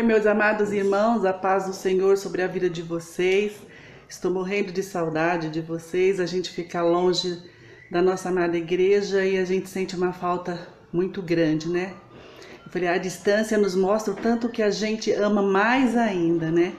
Oi, meus amados irmãos, a paz do Senhor sobre a vida de vocês. Estou morrendo de saudade de vocês. A gente fica longe da nossa amada igreja e a gente sente uma falta muito grande, né? Eu falei, a distância nos mostra o tanto que a gente ama mais ainda, né?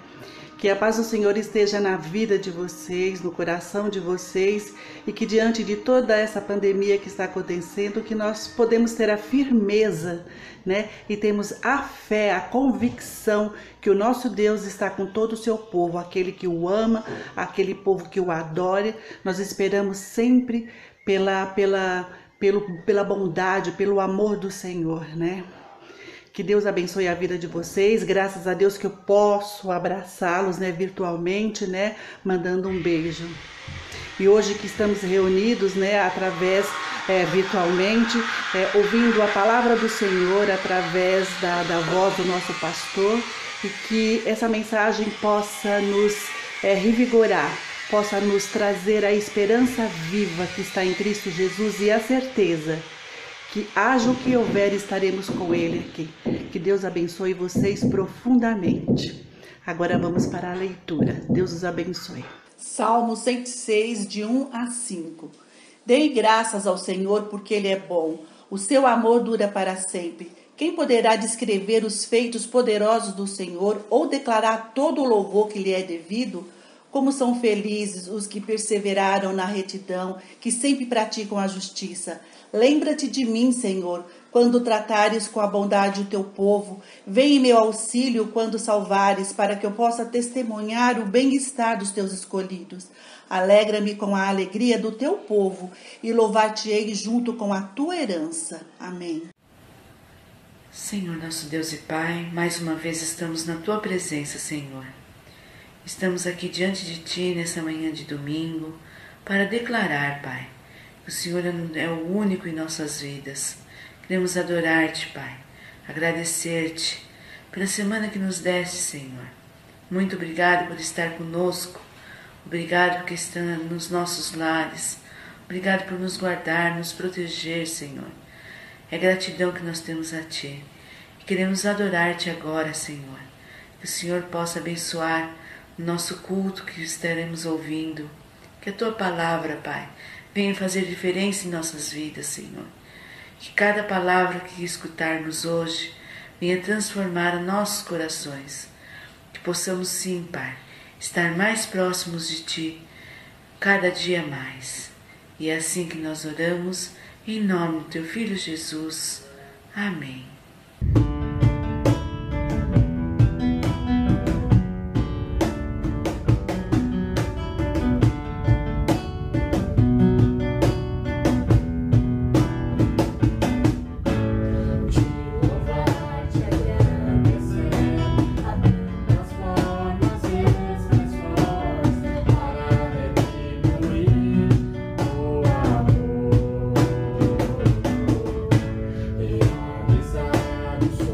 Que a paz do Senhor esteja na vida de vocês, no coração de vocês, e que diante de toda essa pandemia que está acontecendo, que nós podemos ter a firmeza, né? E temos a fé, a convicção que o nosso Deus está com todo o seu povo, aquele que o ama, aquele povo que o adore. Nós esperamos sempre pela bondade, pelo amor do Senhor, né? Que Deus abençoe a vida de vocês. Graças a Deus que eu posso abraçá-los, né, virtualmente, né, mandando um beijo. E hoje que estamos reunidos, né, através, virtualmente, ouvindo a palavra do Senhor através da voz do nosso pastor, e que essa mensagem possa nos revigorar, possa nos trazer a esperança viva que está em Cristo Jesus e a certeza que haja o que houver, estaremos com Ele aqui. Que Deus abençoe vocês profundamente. Agora vamos para a leitura. Deus os abençoe. Salmo 106, de 1 a 5. Dei graças ao Senhor porque Ele é bom. O seu amor dura para sempre. Quem poderá descrever os feitos poderosos do Senhor ou declarar todo o louvor que lhe é devido? Como são felizes os que perseveraram na retidão, que sempre praticam a justiça. Lembra-te de mim, Senhor, quando tratares com a bondade o teu povo. Vem em meu auxílio quando salvares, para que eu possa testemunhar o bem-estar dos teus escolhidos. Alegra-me com a alegria do teu povo e louvar-te-ei junto com a tua herança. Amém. Senhor, nosso Deus e Pai, mais uma vez estamos na tua presença, Senhor. Estamos aqui diante de Ti nessa manhã de domingo para declarar, Pai, que o Senhor é o único em nossas vidas. Queremos adorar-Te, Pai, agradecer-Te pela semana que nos deste, Senhor. Muito obrigado por estar conosco, obrigado porque está nos nossos lares, obrigado por nos guardar, nos proteger, Senhor. É gratidão que nós temos a Ti e queremos adorar-Te agora, Senhor. Que o Senhor possa abençoar o nosso culto que estaremos ouvindo. Que a Tua palavra, Pai, venha fazer diferença em nossas vidas, Senhor. Que cada palavra que escutarmos hoje venha transformar os nossos corações. Que possamos sim, Pai, estar mais próximos de Ti, cada dia mais. E é assim que nós oramos, em nome do Teu Filho Jesus. Amém. Sou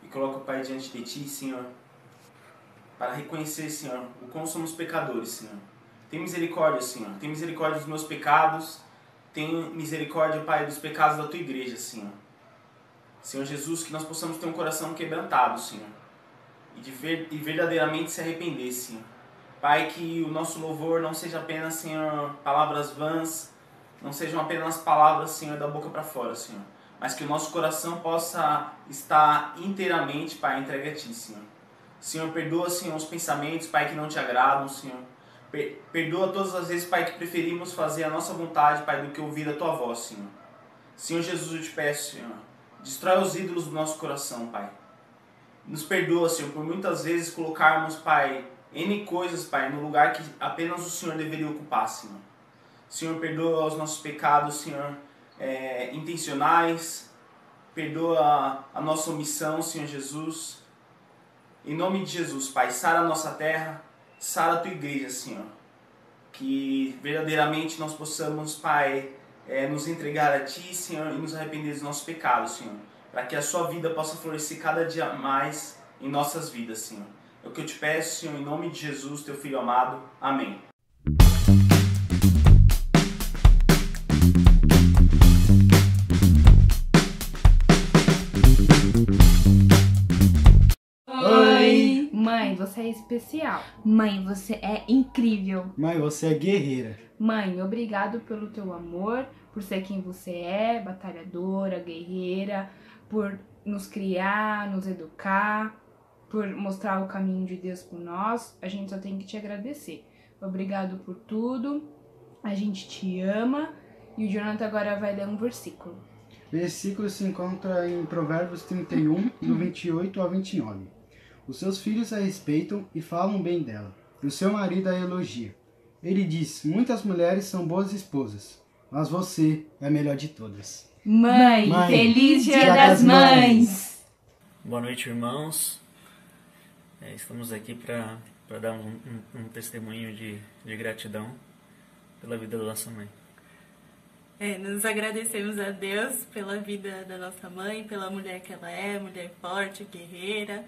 e coloco, Pai, diante de Ti, Senhor, para reconhecer, Senhor, o quão somos pecadores, Senhor. Tem misericórdia, Senhor. Tem misericórdia dos meus pecados. Tem misericórdia, Pai, dos pecados da Tua igreja, Senhor. Senhor Jesus, que nós possamos ter um coração quebrantado, Senhor, e verdadeiramente se arrepender, Senhor. Pai, que o nosso louvor não seja apenas, Senhor, palavras vãs, não sejam apenas palavras, Senhor, da boca para fora, Senhor, mas que o nosso coração possa estar inteiramente, Pai, entregue a Ti, Senhor. Senhor, perdoa, Senhor, os pensamentos, Pai, que não Te agradam, Senhor. Perdoa todas as vezes, Pai, que preferimos fazer a nossa vontade, Pai, do que ouvir a Tua voz, Senhor. Senhor Jesus, eu Te peço, Senhor, destrói os ídolos do nosso coração, Pai. Nos perdoa, Senhor, por muitas vezes colocarmos, Pai, N coisas, Pai, no lugar que apenas o Senhor deveria ocupar, Senhor. Senhor, perdoa os nossos pecados, Senhor, intencionais. Perdoa a nossa omissão, Senhor Jesus. Em nome de Jesus, Pai, sara a nossa terra, sara a Tua igreja, Senhor. Que verdadeiramente nós possamos, Pai, nos entregar a Ti, Senhor, e nos arrepender dos nossos pecados, Senhor. Para que a Sua vida possa florescer cada dia mais em nossas vidas, Senhor. É o que eu Te peço, Senhor, em nome de Jesus, Teu Filho amado. Amém. Oi! Mãe, você é especial. Mãe, você é incrível. Mãe, você é guerreira. Mãe, obrigado pelo teu amor, por ser quem você é, batalhadora, guerreira, por nos criar, nos educar, por mostrar o caminho de Deus por nós. A gente só tem que te agradecer. Obrigado por tudo. A gente te ama. E o Jonathan agora vai ler um versículo. O versículo se encontra em Provérbios 31, do 28 ao 29. Os seus filhos a respeitam e falam bem dela, e o seu marido a elogia. Ele diz: muitas mulheres são boas esposas, mas você é a melhor de todas. Mãe, feliz Dia das Mães! Boa noite, irmãos. Estamos aqui para dar um testemunho de gratidão pela vida da nossa mãe. Nos agradecemos a Deus pela vida da nossa mãe, pela mulher que ela é, mulher forte, guerreira,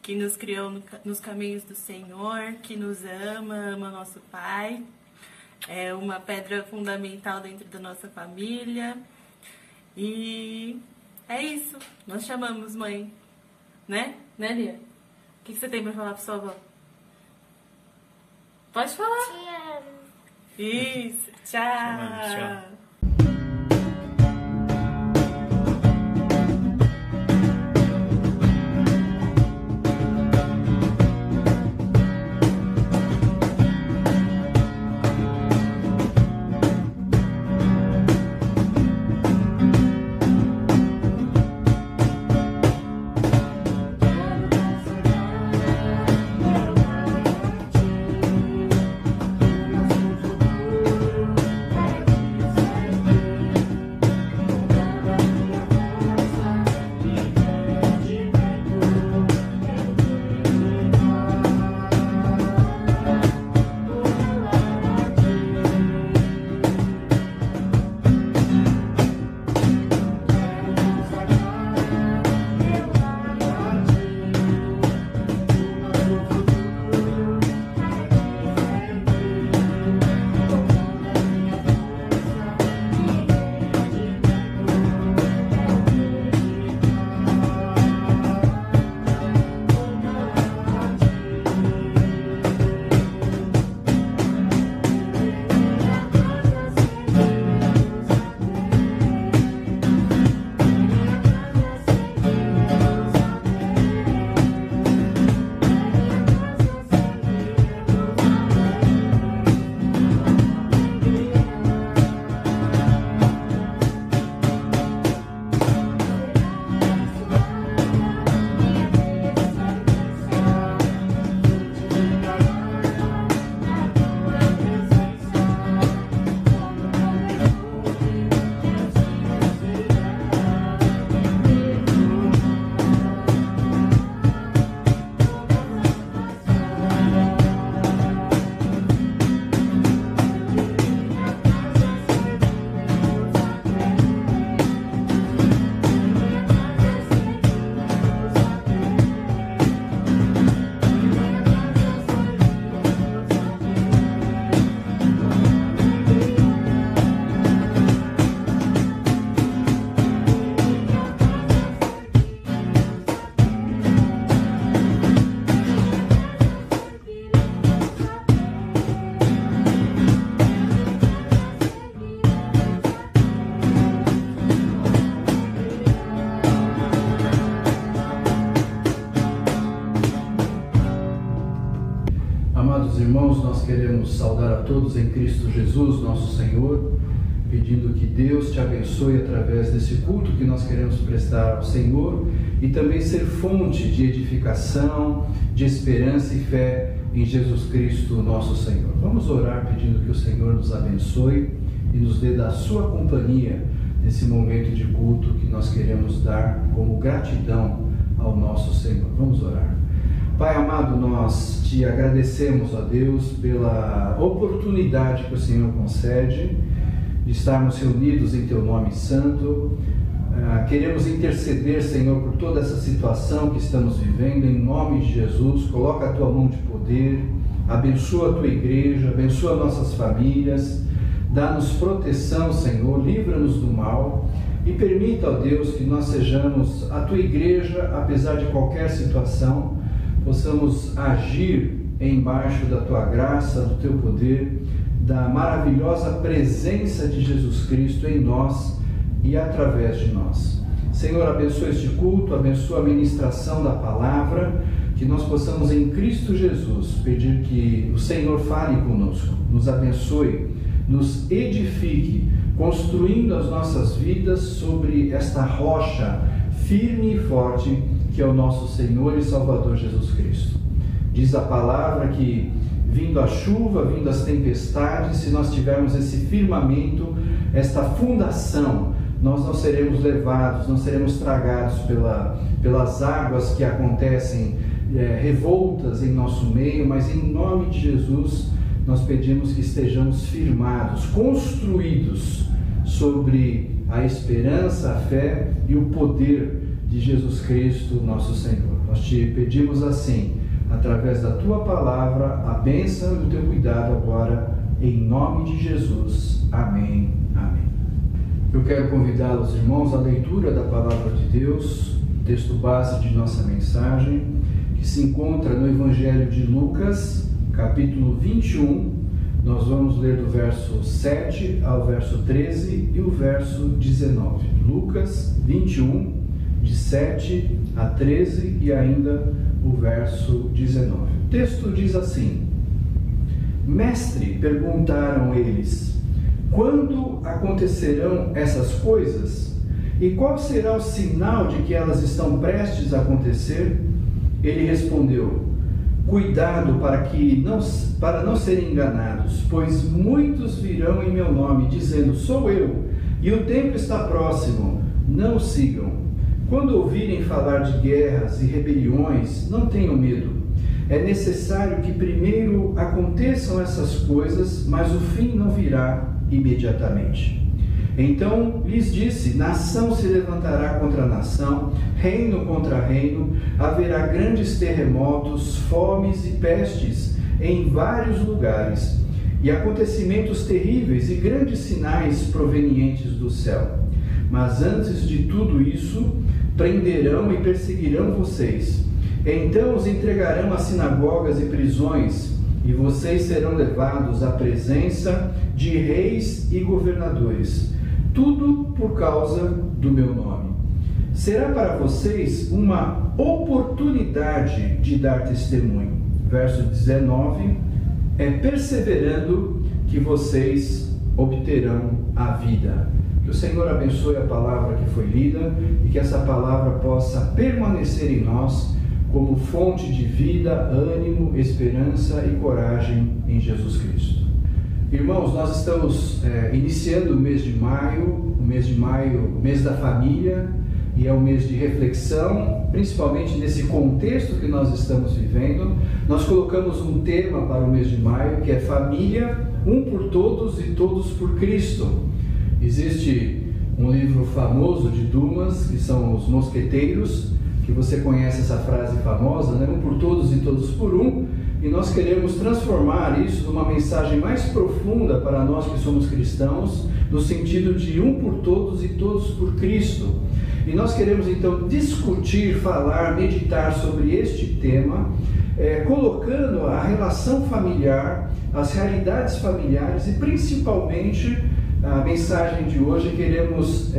que nos criou nos caminhos do Senhor, que nos ama nosso Pai. É uma pedra fundamental dentro da nossa família. E é isso, nós chamamos mãe, né? Né, Lia? O que você tem para falar para sua avó? Pode falar. Te amo. Isso, tchau. Tchau. irmãos, nós queremos saudar a todos em Cristo Jesus, nosso Senhor, pedindo que Deus te abençoe através desse culto que nós queremos prestar ao Senhor e também ser fonte de edificação, de esperança e fé em Jesus Cristo, nosso Senhor. Vamos orar pedindo que o Senhor nos abençoe e nos dê da sua companhia nesse momento de culto que nós queremos dar como gratidão ao nosso Senhor. Vamos orar. Pai amado, nós te agradecemos, ó Deus, pela oportunidade que o Senhor concede de estarmos reunidos em Teu nome santo. Queremos interceder, Senhor, por toda essa situação que estamos vivendo, em nome de Jesus. Coloca a Tua mão de poder, abençoa a Tua igreja, abençoa nossas famílias, dá-nos proteção, Senhor, livra-nos do mal e permita, ó Deus, que nós sejamos a Tua igreja, apesar de qualquer situação, possamos agir embaixo da Tua graça, do Teu poder, da maravilhosa presença de Jesus Cristo em nós e através de nós. Senhor, abençoa este culto, abençoa a ministração da palavra, que nós possamos em Cristo Jesus pedir que o Senhor fale conosco, nos abençoe, nos edifique, construindo as nossas vidas sobre esta rocha firme e forte que é o nosso Senhor e Salvador Jesus Cristo. Diz a palavra que, vindo a chuva, vindo as tempestades, se nós tivermos esse firmamento, esta fundação, nós não seremos levados, não seremos tragados pelas águas que acontecem revoltas em nosso meio, mas em nome de Jesus nós pedimos que estejamos firmados, construídos sobre a esperança, a fé e o poder de Jesus Cristo, nosso Senhor. Nós te pedimos assim, através da Tua palavra, a bênção e o Teu cuidado agora, em nome de Jesus. Amém. Amém. Eu quero convidá-los, irmãos, à leitura da palavra de Deus, texto base de nossa mensagem, que se encontra no Evangelho de Lucas, capítulo 21. Nós vamos ler do verso 7 ao verso 13 e o verso 19. Lucas 21, de 7 a 13 e ainda o verso 19. O texto diz assim: Mestre, perguntaram eles, quando acontecerão essas coisas? E qual será o sinal de que elas estão prestes a acontecer? Ele respondeu: Cuidado para não serem enganados, pois muitos virão em meu nome, dizendo, sou eu, e o tempo está próximo, não o sigam. Quando ouvirem falar de guerras e rebeliões, não tenham medo. É necessário que primeiro aconteçam essas coisas, mas o fim não virá imediatamente. Então lhes disse, nação se levantará contra nação, reino contra reino, haverá grandes terremotos, fomes e pestes em vários lugares, e acontecimentos terríveis e grandes sinais provenientes do céu. Mas antes de tudo isso, prenderão e perseguirão vocês. Então os entregarão às sinagogas e prisões, e vocês serão levados à presença de reis e governadores. Tudo por causa do meu nome. Será para vocês uma oportunidade de dar testemunho. Verso 19, perseverando que vocês obterão a vida. Que o Senhor abençoe a palavra que foi lida e que essa palavra possa permanecer em nós como fonte de vida, ânimo, esperança e coragem em Jesus Cristo. Irmãos, nós estamos iniciando o mês de maio, o mês da família, e é um mês de reflexão, principalmente nesse contexto que nós estamos vivendo. Nós colocamos um tema para o mês de maio, que é família, um por todos e todos por Cristo. Existe um livro famoso de Dumas, que são os Mosqueteiros, que você conhece essa frase famosa, né? Um por todos e todos por um. E nós queremos transformar isso numa mensagem mais profunda para nós que somos cristãos, no sentido de um por todos e todos por Cristo. E nós queremos então discutir, falar, meditar sobre este tema, colocando a relação familiar, as realidades familiares e principalmente a mensagem de hoje queremos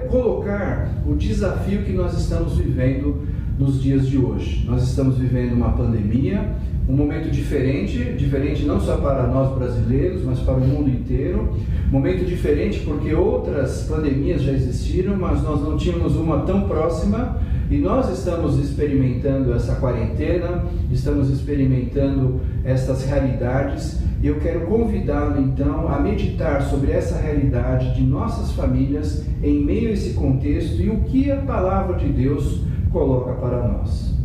colocar o desafio que nós estamos vivendo nos dias de hoje. Nós estamos vivendo uma pandemia, um momento diferente não só para nós brasileiros, mas para o mundo inteiro. Momento diferente porque outras pandemias já existiram, mas nós não tínhamos uma tão próxima, e nós estamos experimentando essa quarentena, estamos experimentando essas realidades, e eu quero convidá-lo então a meditar sobre essa realidade de nossas famílias em meio a esse contexto e o que a palavra de Deus coloca para nós.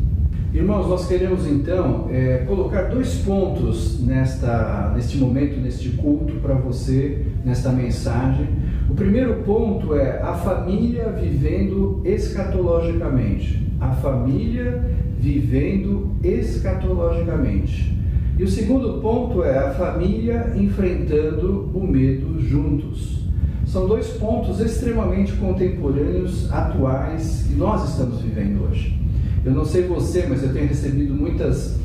Irmãos, nós queremos então colocar 2 pontos neste momento, neste culto para você, nesta mensagem. O primeiro ponto é a família vivendo escatologicamente. A família vivendo escatologicamente. E o segundo ponto é a família enfrentando o medo juntos. São 2 pontos extremamente contemporâneos, atuais, que nós estamos vivendo hoje. Eu não sei você, mas eu tenho recebido muitas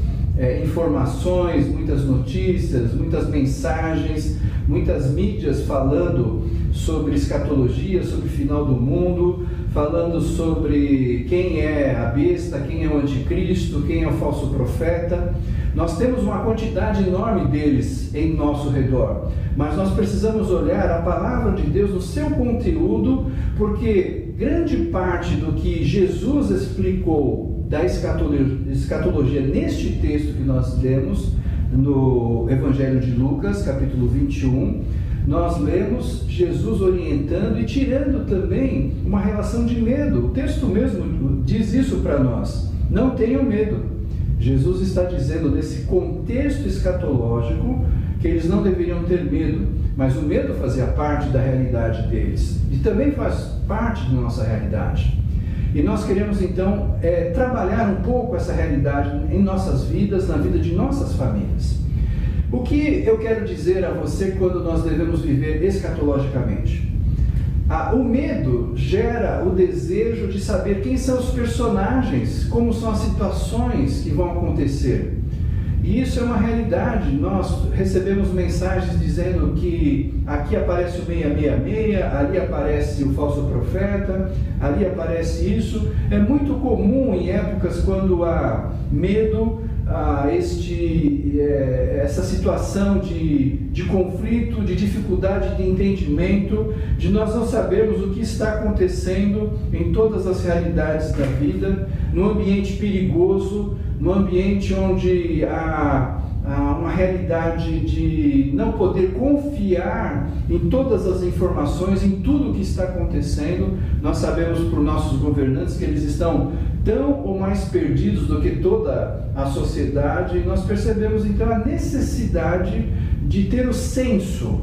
informações, muitas notícias, muitas mensagens, muitas mídias falando sobre escatologia, sobre o final do mundo, falando sobre quem é a besta, quem é o anticristo, quem é o falso profeta. Nós temos uma quantidade enorme deles em nosso redor, mas nós precisamos olhar a palavra de Deus no seu conteúdo, porque grande parte do que Jesus explicou da escatologia neste texto que nós lemos no Evangelho de Lucas, capítulo 21, nós lemos Jesus orientando e tirando também uma relação de medo. O texto mesmo diz isso para nós: não tenham medo. Jesus está dizendo nesse contexto escatológico que eles não deveriam ter medo, mas o medo fazia parte da realidade deles e também faz parte da nossa realidade. E nós queremos então trabalhar um pouco essa realidade em nossas vidas, na vida de nossas famílias. O que eu quero dizer a você quando nós devemos viver escatologicamente? O medo gera o desejo de saber quem são os personagens, como são as situações que vão acontecer. E isso é uma realidade. Nós recebemos mensagens dizendo que aqui aparece o 666, ali aparece o falso profeta, ali aparece isso. É muito comum em épocas quando há medo, essa situação de conflito, de dificuldade de entendimento, de nós não sabermos o que está acontecendo em todas as realidades da vida, num ambiente perigoso, num ambiente onde há uma realidade de não poder confiar em todas as informações, em tudo o que está acontecendo. Nós sabemos por nossos governantes que eles estão tão ou mais perdidos do que toda a sociedade, e nós percebemos então a necessidade de ter o senso,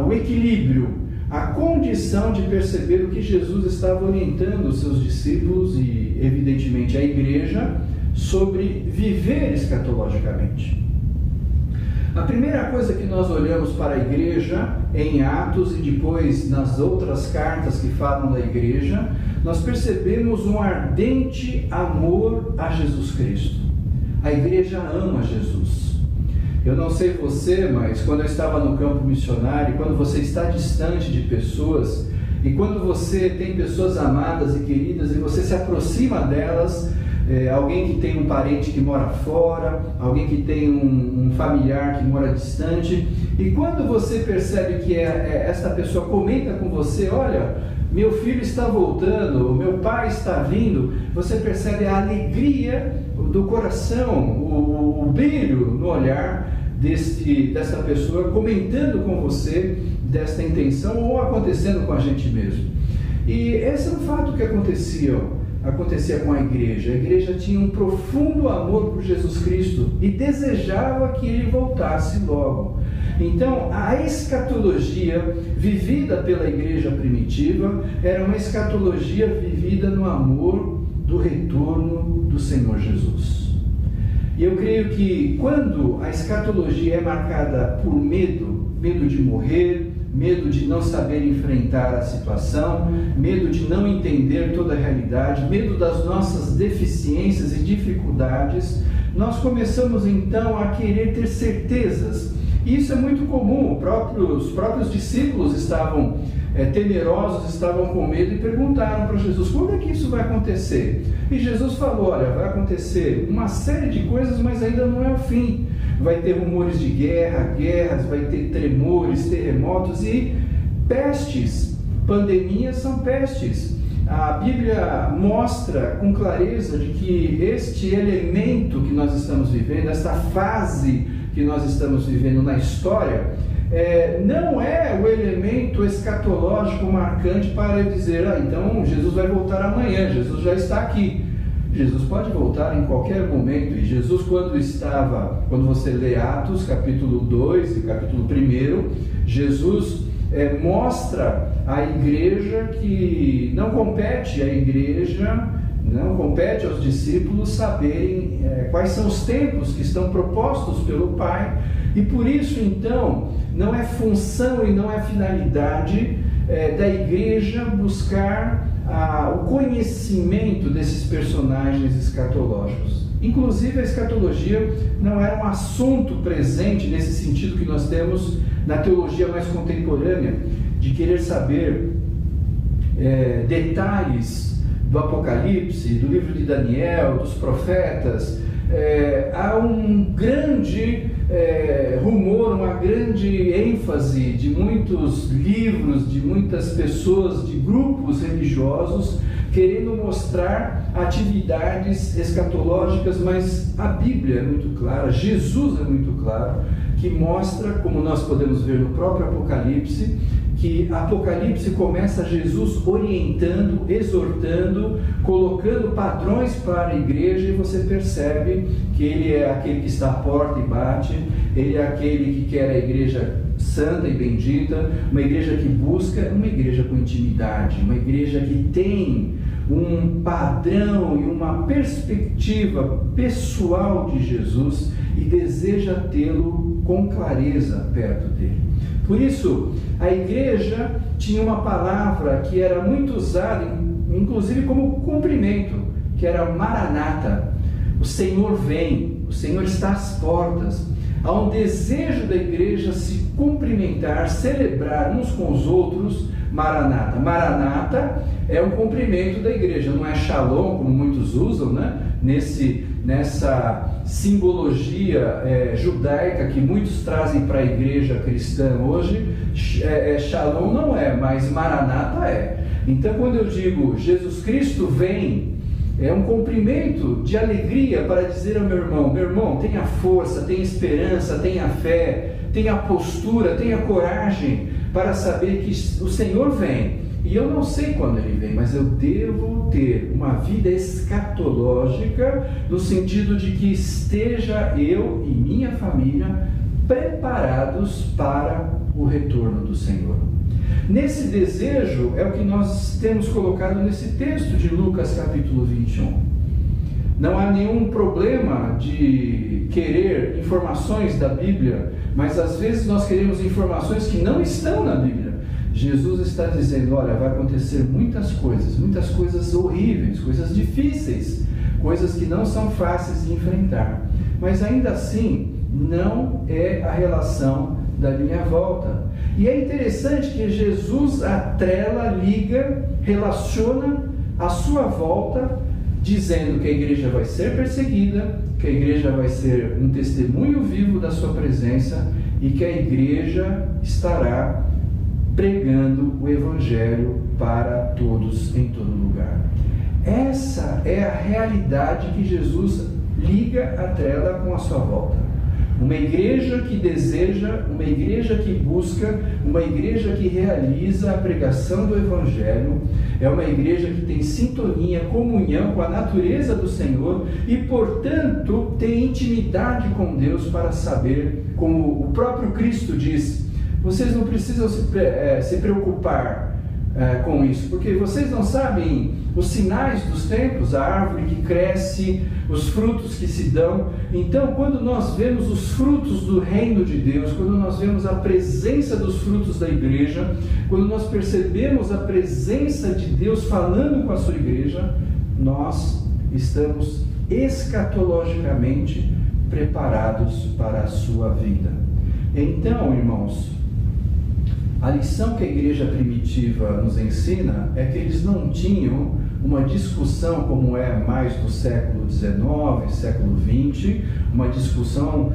o equilíbrio, a condição de perceber o que Jesus estava orientando os seus discípulos e evidentemente a igreja sobre viver escatologicamente. A primeira coisa que nós olhamos para a igreja em Atos e depois nas outras cartas que falam da igreja, nós percebemos um ardente amor a Jesus Cristo. A igreja ama Jesus. Eu não sei você, mas quando eu estava no campo missionário, quando você está distante de pessoas, e quando você tem pessoas amadas e queridas e você se aproxima delas, alguém que tem um parente que mora fora, alguém que tem um familiar que mora distante, e quando você percebe que esta pessoa comenta com você: olha, meu filho está voltando, meu pai está vindo, você percebe a alegria do coração, o brilho no olhar desta pessoa comentando com você desta intenção, ou acontecendo com a gente mesmo. E esse é um fato que acontecia com a igreja. A igreja tinha um profundo amor por Jesus Cristo e desejava que ele voltasse logo. Então, a escatologia vivida pela igreja primitiva era uma escatologia vivida no amor do retorno do Senhor Jesus. E eu creio que quando a escatologia é marcada por medo de morrer, medo de não saber enfrentar a situação, medo de não entender toda a realidade, medo das nossas deficiências e dificuldades, nós começamos então a querer ter certezas. E isso é muito comum. Os próprios discípulos estavam temerosos, estavam com medo e perguntaram para Jesus: quando é que isso vai acontecer? E Jesus falou: olha, vai acontecer uma série de coisas, mas ainda não é o fim. Vai ter rumores de guerras, vai ter tremores, terremotos e pestes. Pandemias são pestes. A Bíblia mostra com clareza de que este elemento que nós estamos vivendo, esta fase que nós estamos vivendo na história, não é o elemento escatológico marcante para dizer: então Jesus vai voltar amanhã, Jesus já está aqui. Jesus pode voltar em qualquer momento. E Jesus, quando você lê Atos capítulo 2 e capítulo 1, Jesus mostra à igreja que não compete aos discípulos saberem quais são os tempos que estão propostos pelo Pai, e por isso então não é função e não é finalidade da igreja buscar o conhecimento desses personagens escatológicos. Inclusive a escatologia não era um assunto presente nesse sentido que nós temos na teologia mais contemporânea, de querer saber detalhes do Apocalipse, do livro de Daniel, dos profetas. Há um grande rumor, uma grande ênfase de muitos livros, de muitas pessoas, de grupos religiosos, querendo mostrar atividades escatológicas, mas a Bíblia é muito clara, Jesus é muito claro, que mostra, como nós podemos ver no próprio Apocalipse, que Apocalipse começa Jesus orientando, exortando, colocando padrões para a igreja, e você percebe que ele é aquele que está à porta e bate, ele é aquele que quer a igreja santa e bendita, uma igreja que busca, uma igreja com intimidade, uma igreja que tem um padrão e uma perspectiva pessoal de Jesus e deseja tê-lo com clareza perto dele. Por isso, a igreja tinha uma palavra que era muito usada, inclusive como cumprimento, que era Maranata. O Senhor vem, o Senhor está às portas. Há um desejo da igreja se cumprimentar, celebrar uns com os outros. Maranata. Maranata é um cumprimento da igreja, não é Shalom, como muitos usam, né? Nessa simbologia judaica que muitos trazem para a igreja cristã hoje, Shalom não é, mas Maranata é. Então, quando eu digo Jesus Cristo vem, é um cumprimento de alegria para dizer ao meu irmão, tenha força, tenha esperança, tenha fé, tenha postura, tenha coragem para saber que o Senhor vem. E eu não sei quando ele vem, mas eu devo ter uma vida escatológica, no sentido de que esteja eu e minha família preparados para o retorno do Senhor. Nesse desejo é o que nós temos colocado nesse texto de Lucas capítulo 21. Não há nenhum problema de querer informações da Bíblia, mas às vezes nós queremos informações que não estão na Bíblia. Jesus está dizendo: olha, vai acontecer muitas coisas horríveis, coisas difíceis, coisas que não são fáceis de enfrentar, mas ainda assim não é a relação da minha volta. E é interessante que Jesus atrela, liga, relaciona a sua volta, dizendo que a igreja vai ser perseguida, que a igreja vai ser um testemunho vivo da sua presença e que a igreja estará pregando o Evangelho para todos em todo lugar. Essa é a realidade que Jesus liga, atrela com a sua volta. Uma igreja que deseja, uma igreja que busca, uma igreja que realiza a pregação do Evangelho, é uma igreja que tem sintonia, comunhão com a natureza do Senhor e, portanto, tem intimidade com Deus para saber, como o próprio Cristo diz: vocês não precisam se preocupar com isso, porque vocês não sabem os sinais dos tempos, a árvore que cresce, os frutos que se dão. Então, quando nós vemos os frutos do reino de Deus, quando nós vemos a presença dos frutos da igreja, quando nós percebemos a presença de Deus falando com a sua igreja, nós estamos escatologicamente preparados para a sua vinda. Então, irmãos, A lição que a igreja primitiva nos ensina é que eles não tinham uma discussão como é mais do século XIX, século XX, uma discussão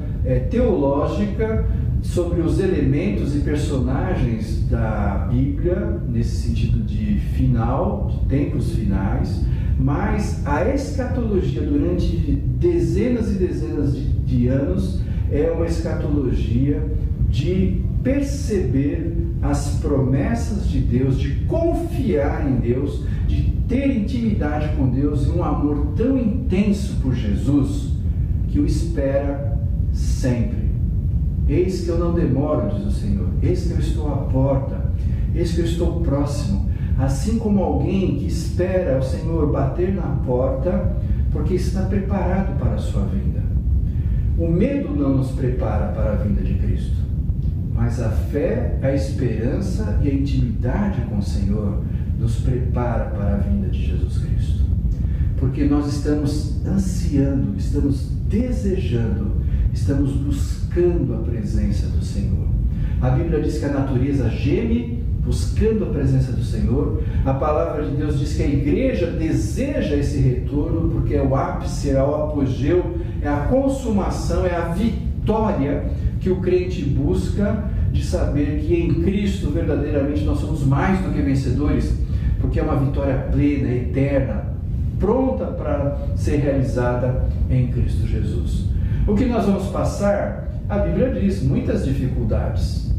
teológica sobre os elementos e personagens da Bíblia, nesse sentido de final, de tempos finais, mas a escatologia durante dezenas e dezenas de anos é uma escatologia de perceber as promessas de Deus, de confiar em Deus, de ter intimidade com Deus e um amor tão intenso por Jesus que o espera sempre. Eis que eu não demoro, diz o Senhor, eis que eu estou à porta, eis que eu estou próximo. Assim como alguém que espera o Senhor bater na porta, porque está preparado para a sua vinda. O medo não nos prepara para a vinda de Cristo, mas a fé, a esperança e a intimidade com o Senhor nos prepara para a vinda de Jesus Cristo. Porque nós estamos ansiando, estamos desejando, estamos buscando a presença do Senhor. A Bíblia diz que a natureza geme buscando a presença do Senhor. A palavra de Deus diz que a igreja deseja esse retorno, porque é o ápice, é o apogeu, é a consumação, é a vitória que o crente busca, de saber que em Cristo verdadeiramente nós somos mais do que vencedores, porque é uma vitória plena, eterna, pronta para ser realizada em Cristo Jesus. O que nós vamos passar, a Bíblia diz, muitas dificuldades.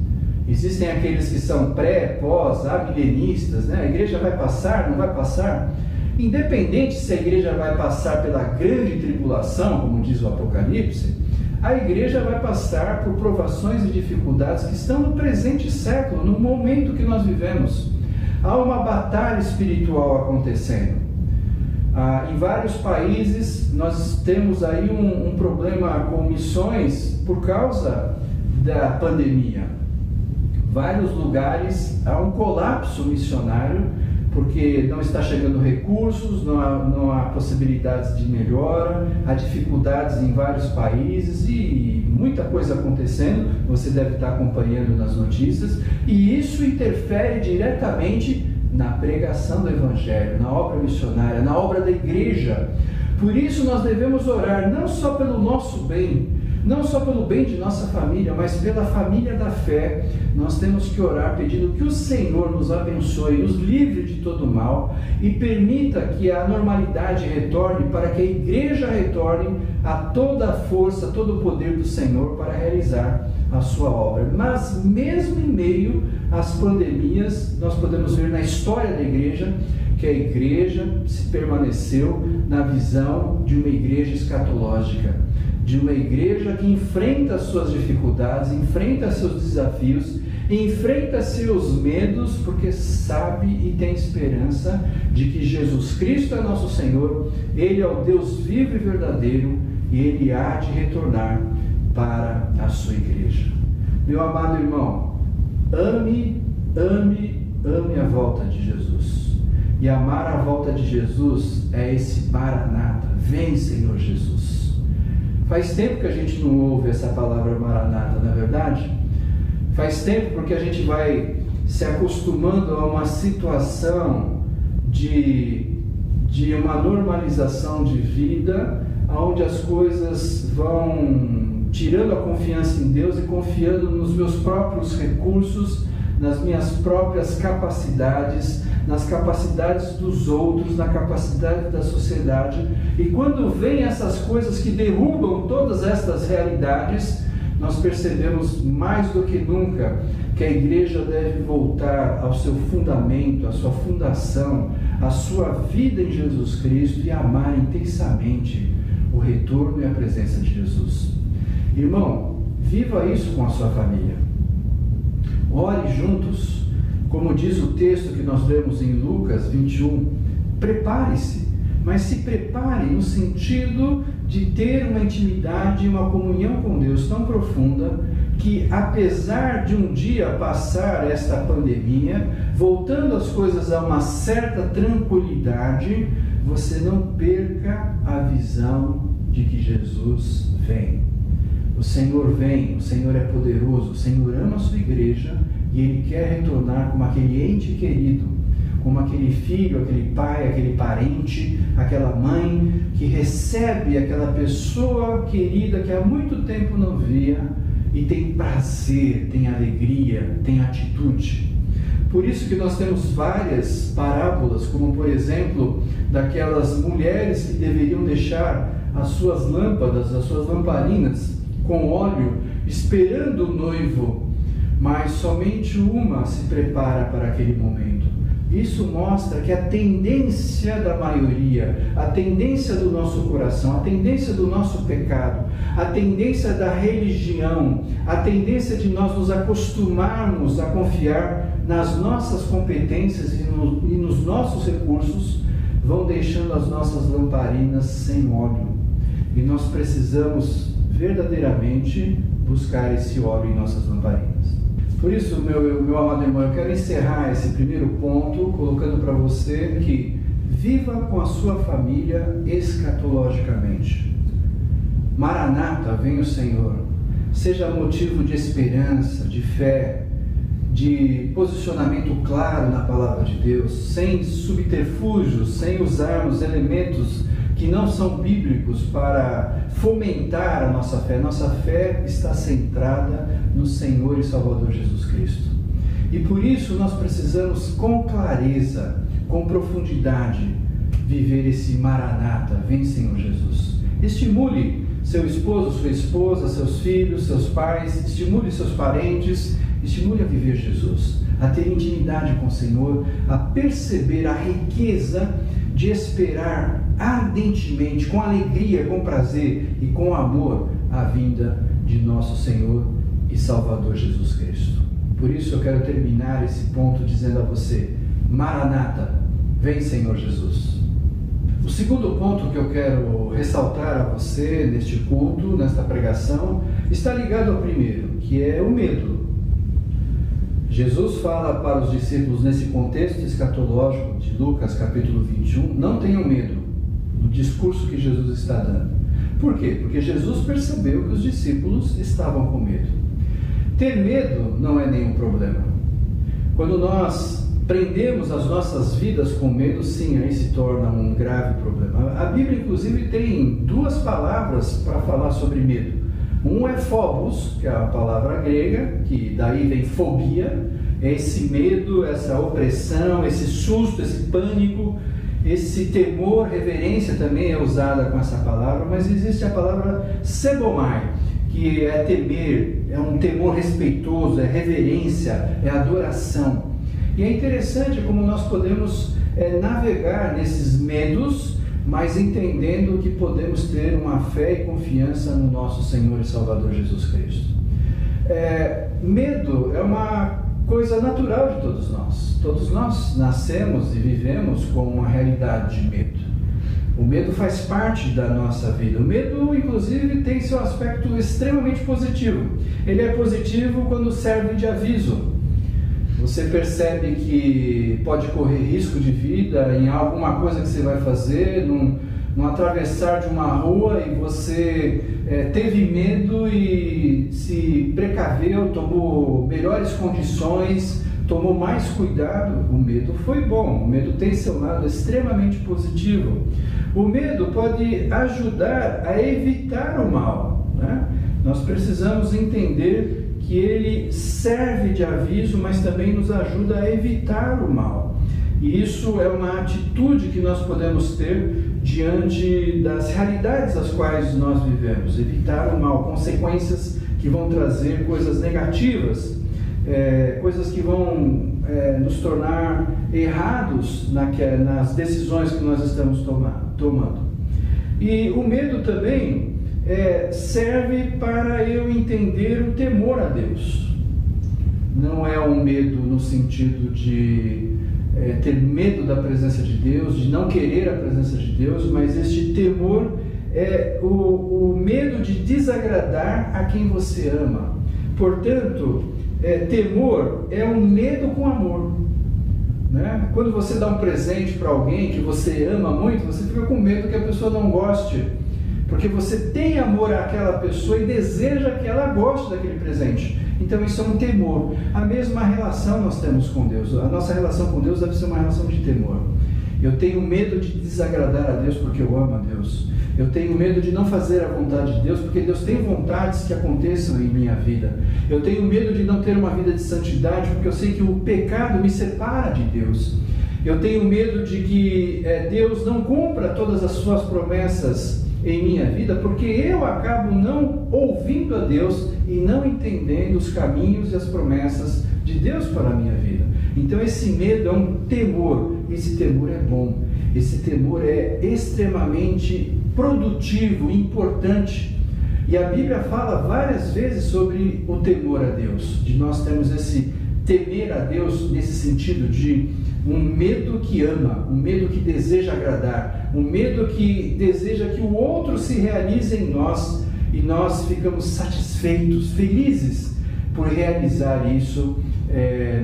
Existem aqueles que são pré, pós, amilenistas, né? A igreja vai passar, não vai passar? Independente se a igreja vai passar pela grande tribulação, como diz o Apocalipse, a igreja vai passar por provações e dificuldades que estão no presente século, no momento que nós vivemos. Há uma batalha espiritual acontecendo. Em vários países nós temos aí um problema com missões por causa da pandemia. Vários lugares há um colapso missionário, porque não está chegando recursos, não há possibilidades de melhora, há dificuldades em vários países e muita coisa acontecendo, você deve estar acompanhando nas notícias, e isso interfere diretamente na pregação do Evangelho, na obra missionária, na obra da igreja. Por isso nós devemos orar não só pelo nosso bem, não só pelo bem de nossa família, mas pela família da fé. Nós temos que orar pedindo que o Senhor nos abençoe, nos livre de todo mal e permita que a normalidade retorne, para que a igreja retorne a toda a força, todo o poder do Senhor para realizar a sua obra. Mas mesmo em meio às pandemias, nós podemos ver na história da igreja que a igreja se permaneceu na visão de uma igreja escatológica, de uma igreja que enfrenta as suas dificuldades, enfrenta seus desafios, enfrenta seus medos, porque sabe e tem esperança de que Jesus Cristo é nosso Senhor, Ele é o Deus vivo e verdadeiro, e Ele há de retornar para a sua igreja. Meu amado irmão, ame a volta de Jesus. E amar a volta de Jesus é esse Maranata, vem Senhor Jesus. Faz tempo que a gente não ouve essa palavra Maranata, não é verdade? Faz tempo porque a gente vai se acostumando a uma situação de uma normalização de vida, onde as coisas vão tirando a confiança em Deus e confiando nos meus próprios recursos, nas minhas próprias capacidades, nas capacidades dos outros, na capacidade da sociedade. E quando vem essas coisas que derrubam todas estas realidades, nós percebemos mais do que nunca que a igreja deve voltar ao seu fundamento, à sua fundação, à sua vida em Jesus Cristo e amar intensamente o retorno e a presença de Jesus. Irmão, viva isso com a sua família. Ore juntos, como diz o texto que nós lemos em Lucas 21, prepare-se, mas se prepare no sentido de ter uma intimidade e uma comunhão com Deus tão profunda que, apesar de um dia passar esta pandemia, voltando as coisas a uma certa tranquilidade, você não perca a visão de que Jesus vem. O Senhor vem, o Senhor é poderoso, o Senhor ama a sua igreja e Ele quer retornar como aquele ente querido, como aquele filho, aquele pai, aquele parente, aquela mãe que recebe aquela pessoa querida que há muito tempo não via e tem prazer, tem alegria, tem atitude. Por isso que nós temos várias parábolas, como por exemplo, daquelas mulheres que deveriam deixar as suas lâmpadas, as suas lamparinas com óleo, esperando o noivo, mas somente uma se prepara para aquele momento. Isso mostra que a tendência da maioria, a tendência do nosso coração, a tendência do nosso pecado, a tendência da religião, a tendência de nós nos acostumarmos a confiar nas nossas competências e nos nossos recursos, vão deixando as nossas lamparinas sem óleo. E nós precisamos verdadeiramente buscar esse óleo em nossas lamparinas. Por isso, meu amado irmão, eu quero encerrar esse primeiro ponto colocando para você que viva com a sua família escatologicamente. Maranata, vem o Senhor. Seja motivo de esperança, de fé, de posicionamento claro na palavra de Deus, sem subterfúgios, sem usarmos elementos que não são bíblicos para fomentar a nossa fé. Nossa fé está centrada no Senhor e Salvador Jesus Cristo. E por isso nós precisamos com clareza, com profundidade, viver esse Maranata, vem Senhor Jesus. Estimule seu esposo, sua esposa, seus filhos, seus pais, estimule seus parentes, estimule a viver Jesus, a ter intimidade com o Senhor, a perceber a riqueza de esperar ardentemente, com alegria, com prazer e com amor, a vinda de nosso Senhor e Salvador Jesus Cristo. Por isso eu quero terminar esse ponto dizendo a você: Maranata, vem Senhor Jesus. O segundo ponto que eu quero ressaltar a você neste culto, nesta pregação, está ligado ao primeiro, que é o medo. Jesus fala para os discípulos nesse contexto escatológico de Lucas capítulo 21, não tenham medo do discurso que Jesus está dando. Por quê? Porque Jesus percebeu que os discípulos estavam com medo. Ter medo não é nenhum problema. Quando nós prendemos as nossas vidas com medo, sim, aí se torna um grave problema. A Bíblia, inclusive, tem duas palavras para falar sobre medo. Um é phobos, que é a palavra grega, que daí vem fobia, é esse medo, essa opressão, esse susto, esse pânico, esse temor, reverência também é usada com essa palavra, mas existe a palavra sebomai, que é temer, é um temor respeitoso, é reverência, é adoração. E é interessante como nós podemos navegar nesses medos, mas entendendo que podemos ter uma fé e confiança no nosso Senhor e Salvador Jesus Cristo. Medo é uma coisa natural de todos nós. Todos nós nascemos e vivemos com uma realidade de medo. O medo faz parte da nossa vida. O medo, inclusive, tem seu aspecto extremamente positivo. Ele é positivo quando serve de aviso. Você percebe que pode correr risco de vida em alguma coisa que você vai fazer, num atravessar de uma rua, e você teve medo e se precaveu, tomou melhores condições, tomou mais cuidado. O medo foi bom, o medo tem seu lado extremamente positivo. O medo pode ajudar a evitar o mal, né? Nós precisamos entender que ele serve de aviso, mas também nos ajuda a evitar o mal. E isso é uma atitude que nós podemos ter diante das realidades às quais nós vivemos. Evitar o mal, consequências que vão trazer coisas negativas, coisas que vão nos tornar errados nas decisões que nós estamos tomando. E o medo também serve para eu entender o temor a Deus. Não é um medo no sentido de ter medo da presença de Deus, de não querer a presença de Deus, mas este temor é o medo de desagradar a quem você ama. Portanto, temor é um medo com amor, né? Quando você dá um presente para alguém que você ama muito, você fica com medo que a pessoa não goste. porque você tem amor àquela pessoa e deseja que ela goste daquele presente. Então isso é um temor. A mesma relação nós temos com Deus. A nossa relação com Deus deve ser uma relação de temor. Eu tenho medo de desagradar a Deus porque eu amo a Deus. Eu tenho medo de não fazer a vontade de Deus porque Deus tem vontades que aconteçam em minha vida. Eu tenho medo de não ter uma vida de santidade porque eu sei que o pecado me separa de Deus. Eu tenho medo de que Deus não cumpra todas as suas promessas em minha vida, porque eu acabo não ouvindo a Deus e não entendendo os caminhos e as promessas de Deus para a minha vida. Então esse medo é um temor. Esse temor é bom. Esse temor é extremamente produtivo, importante. E a Bíblia fala várias vezes sobre o temor a Deus, de nós termos esse temer a Deus nesse sentido de um medo que ama, um medo que deseja agradar, um medo que deseja que o outro se realize em nós e nós ficamos satisfeitos, felizes por realizar isso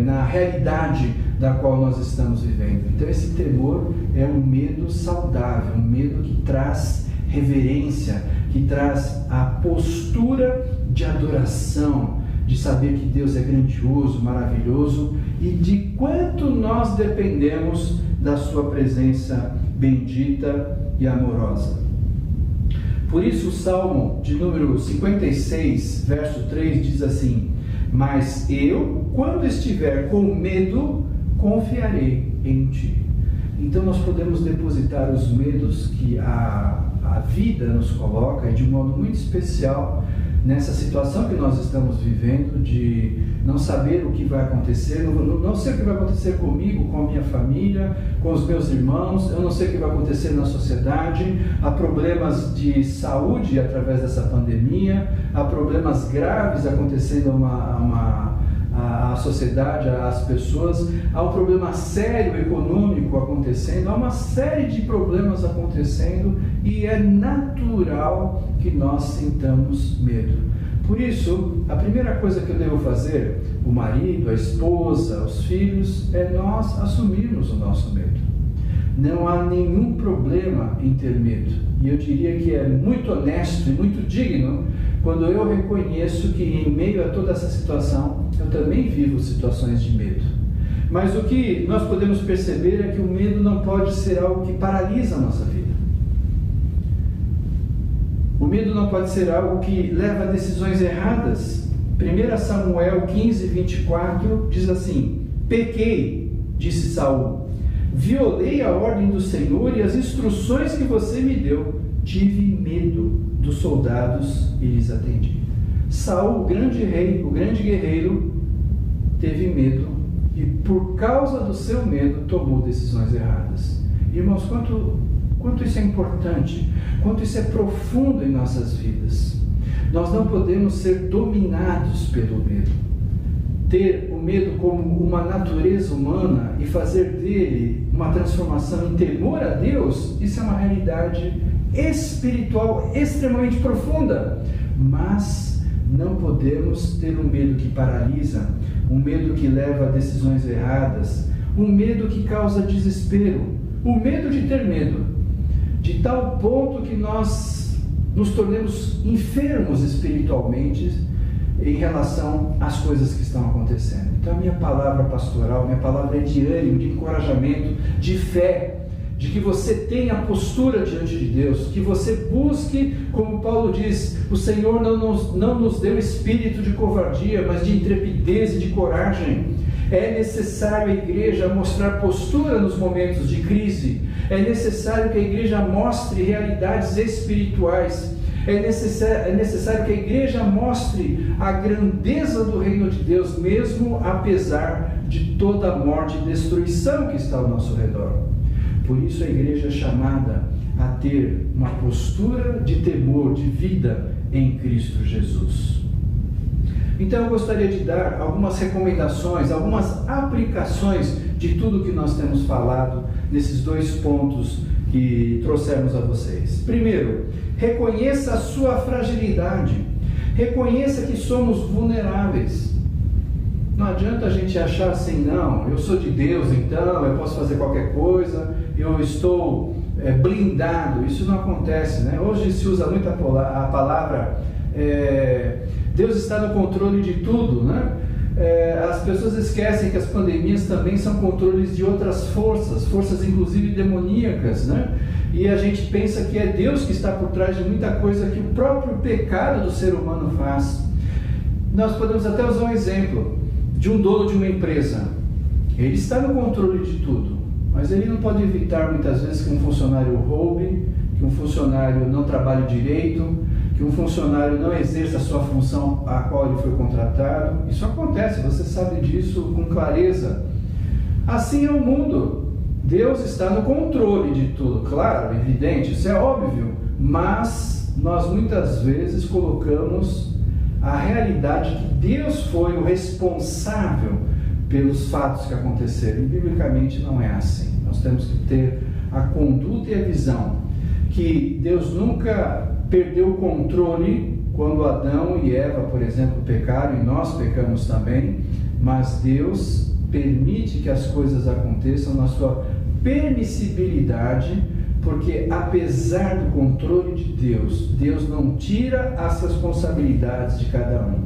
na realidade da qual nós estamos vivendo. Então esse temor é um medo saudável, um medo que traz reverência, que traz a postura de adoração, de saber que Deus é grandioso, maravilhoso e de quanto nós dependemos da sua presença bendita e amorosa. Por isso o Salmo de número 56, verso 3 diz assim: mas eu, quando estiver com medo, confiarei em ti. Então nós podemos depositar os medos que a vida nos coloca, e de um modo muito especial nessa situação que nós estamos vivendo, de não saber o que vai acontecer, não sei o que vai acontecer comigo, com a minha família, com os meus irmãos, eu não sei o que vai acontecer na sociedade, há problemas de saúde através dessa pandemia, há problemas graves acontecendo à sociedade, às pessoas, há um problema sério econômico acontecendo, há uma série de problemas acontecendo e é natural que nós sintamos medo. Por isso, a primeira coisa que eu devo fazer, o marido, a esposa, os filhos, é nós assumirmos o nosso medo. Não há nenhum problema em ter medo. E eu diria que é muito honesto e muito digno quando eu reconheço que em meio a toda essa situação, eu também vivo situações de medo. Mas o que nós podemos perceber é que o medo não pode ser algo que paralisa a nossa vida. O medo não pode ser algo que leva a decisões erradas. 1 Samuel 15, 24 diz assim: pequei, disse Saul, violei a ordem do Senhor e as instruções que você me deu, tive medo dos soldados e lhes atendi. Saul, o grande rei, o grande guerreiro, teve medo e por causa do seu medo tomou decisões erradas. Irmãos, quanto isso é importante, quanto isso é profundo em nossas vidas. Nós não podemos ser dominados pelo medo. Ter o medo como uma natureza humana e fazer dele uma transformação em temor a Deus, isso é uma realidade espiritual extremamente profunda. Mas não podemos ter um medo que paralisa, um medo que leva a decisões erradas, um medo que causa desespero, o medo de ter medo, de tal ponto que nós nos tornemos enfermos espiritualmente em relação às coisas que estão acontecendo. Então a minha palavra pastoral, minha palavra é de ânimo, de encorajamento, de fé, de que você tenha postura diante de Deus, que você busque, como Paulo diz, o Senhor não nos deu espírito de covardia, mas de intrepidez e de coragem. É necessário a igreja mostrar postura nos momentos de crise, é necessário que a igreja mostre realidades espirituais, é necessário que a igreja mostre a grandeza do reino de Deus, mesmo apesar de toda a morte e destruição que está ao nosso redor. Por isso a igreja é chamada a ter uma postura de temor, de vida em Cristo Jesus. Então eu gostaria de dar algumas recomendações, algumas aplicações de tudo que nós temos falado nesses dois pontos que trouxemos a vocês. Primeiro, reconheça a sua fragilidade. Reconheça que somos vulneráveis. Não adianta a gente achar assim, não, eu sou de Deus, então eu posso fazer qualquer coisa, eu estou blindado. Isso não acontece, né? Hoje se usa muito a palavra Deus está no controle de tudo, né? As pessoas esquecem que as pandemias também são controles de outras forças inclusive demoníacas, né? E a gente pensa que é Deus que está por trás de muita coisa que o próprio pecado do ser humano faz. Nós podemos até usar um exemplo de um dono de uma empresa. Ele está no controle de tudo, mas ele não pode evitar muitas vezes que um funcionário roube, que um funcionário não trabalhe direito, que um funcionário não exerça a sua função a qual ele foi contratado. Isso acontece, você sabe disso com clareza. Assim é o mundo. Deus está no controle de tudo, claro, evidente, isso é óbvio, mas nós muitas vezes colocamos a realidade que Deus foi o responsável pelos fatos que aconteceram. E biblicamente não é assim. Nós temos que ter a conduta e a visão que Deus nunca perdeu o controle quando Adão e Eva, por exemplo, pecaram, e nós pecamos também, mas Deus permite que as coisas aconteçam na sua permissibilidade, porque apesar do controle de Deus, Deus não tira as responsabilidades de cada um.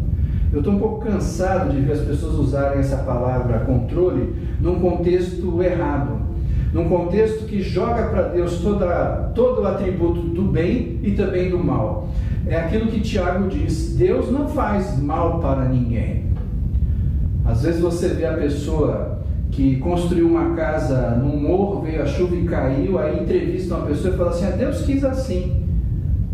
Eu estou um pouco cansado de ver as pessoas usarem essa palavra controle num contexto errado, num contexto que joga para Deus todo o atributo do bem e também do mal. É aquilo que Tiago diz: Deus não faz mal para ninguém. Às vezes você vê a pessoa que construiu uma casa num morro, veio a chuva e caiu, aí entrevista uma pessoa e fala assim: Deus quis assim.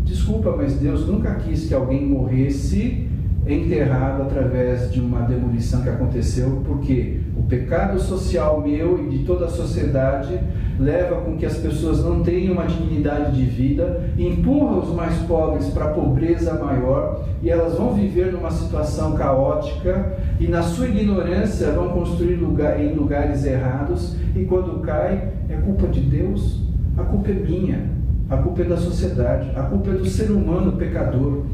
Desculpa, mas Deus nunca quis que alguém morresse enterrado através de uma demolição que aconteceu, porque o pecado social meu e de toda a sociedade leva com que as pessoas não tenham uma dignidade de vida, empurra os mais pobres para a pobreza maior, e elas vão viver numa situação caótica e na sua ignorância vão construir em lugares errados, e quando cai, é culpa de Deus? A culpa é minha, a culpa é da sociedade, a culpa é do ser humano pecador.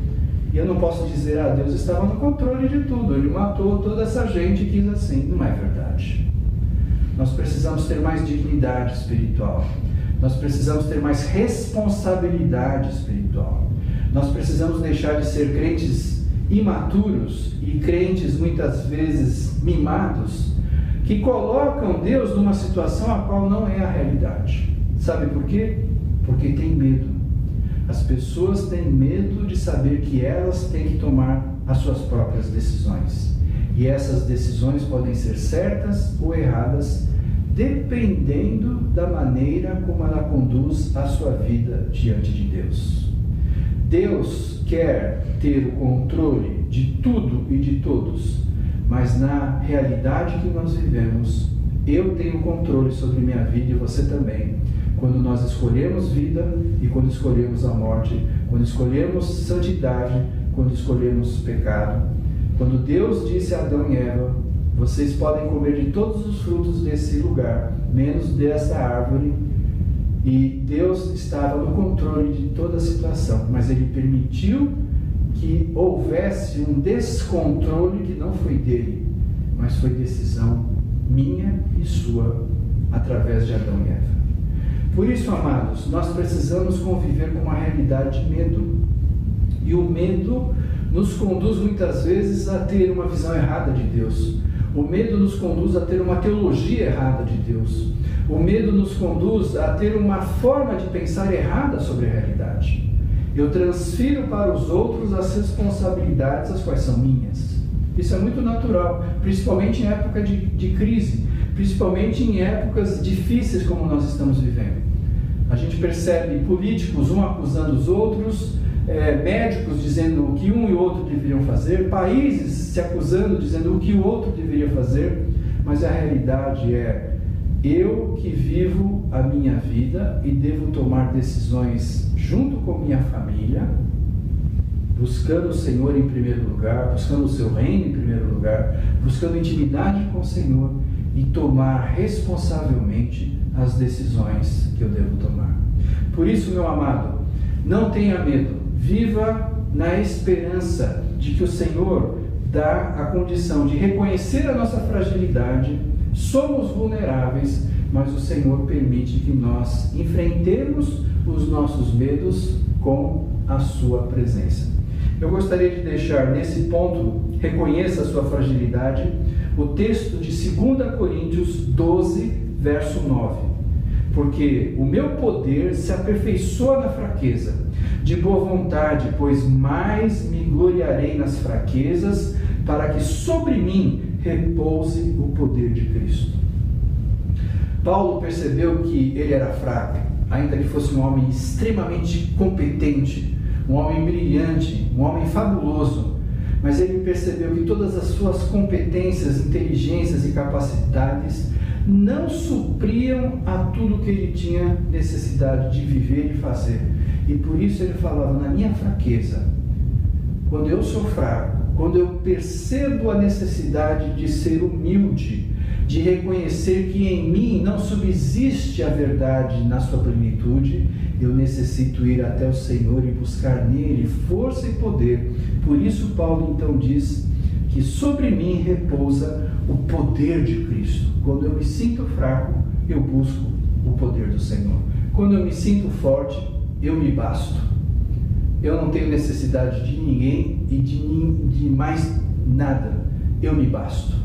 E eu não posso dizer: Deus estava no controle de tudo, Ele matou toda essa gente e quis assim. Não é verdade. Nós precisamos ter mais dignidade espiritual. Nós precisamos ter mais responsabilidade espiritual. Nós precisamos deixar de ser crentes imaturos e crentes muitas vezes mimados, que colocam Deus numa situação a qual não é a realidade. Sabe por quê? Porque tem medo. As pessoas têm medo de saber que elas têm que tomar as suas próprias decisões. E essas decisões podem ser certas ou erradas, dependendo da maneira como ela conduz a sua vida diante de Deus. Deus quer ter o controle de tudo e de todos, mas na realidade que nós vivemos, eu tenho controle sobre minha vida e você também. Quando nós escolhemos vida e quando escolhemos a morte, quando escolhemos santidade, quando escolhemos pecado. Quando Deus disse a Adão e Eva: vocês podem comer de todos os frutos desse lugar, menos dessa árvore, e Deus estava no controle de toda a situação, mas Ele permitiu que houvesse um descontrole que não foi dele, mas foi decisão minha e sua, através de Adão e Eva. Por isso, amados, nós precisamos conviver com uma realidade de medo. E o medo nos conduz muitas vezes a ter uma visão errada de Deus. O medo nos conduz a ter uma teologia errada de Deus. O medo nos conduz a ter uma forma de pensar errada sobre a realidade. Eu transfiro para os outros as responsabilidades, as quais são minhas. Isso é muito natural, principalmente em época de crise, principalmente em épocas difíceis como nós estamos vivendo. A gente percebe políticos um acusando os outros, médicos dizendo o que um e o outro deveriam fazer, países se acusando, dizendo o que o outro deveria fazer, mas a realidade é: eu que vivo a minha vida e devo tomar decisões junto com minha família, buscando o Senhor em primeiro lugar, buscando o seu reino em primeiro lugar, buscando intimidade com o Senhor e tomar responsavelmente as decisões que eu devo tomar. Por isso, meu amado, não tenha medo, viva na esperança de que o Senhor dá a condição de reconhecer a nossa fragilidade, somos vulneráveis, mas o Senhor permite que nós enfrentemos os nossos medos com a sua presença. Eu gostaria de deixar nesse ponto, reconheça a sua fragilidade, o texto de 2 Coríntios 12, verso 9. Porque o meu poder se aperfeiçoa na fraqueza. De boa vontade, pois mais me gloriarei nas fraquezas, para que sobre mim repouse o poder de Cristo. Paulo percebeu que ele era fraco, ainda que fosse um homem extremamente competente, um homem brilhante, um homem fabuloso, mas ele percebeu que todas as suas competências, inteligências e capacidades não supriam a tudo que ele tinha necessidade de viver e fazer. E por isso ele falava: na minha fraqueza, quando eu sou fraco, quando eu percebo a necessidade de ser humilde, de reconhecer que em mim não subsiste a verdade na sua plenitude, eu necessito ir até o Senhor e buscar nele força e poder. Por isso Paulo então diz que sobre mim repousa o poder de Cristo. Quando eu me sinto fraco, eu busco o poder do Senhor. Quando eu me sinto forte, eu me basto. Eu não tenho necessidade de ninguém e de mais nada. Eu me basto.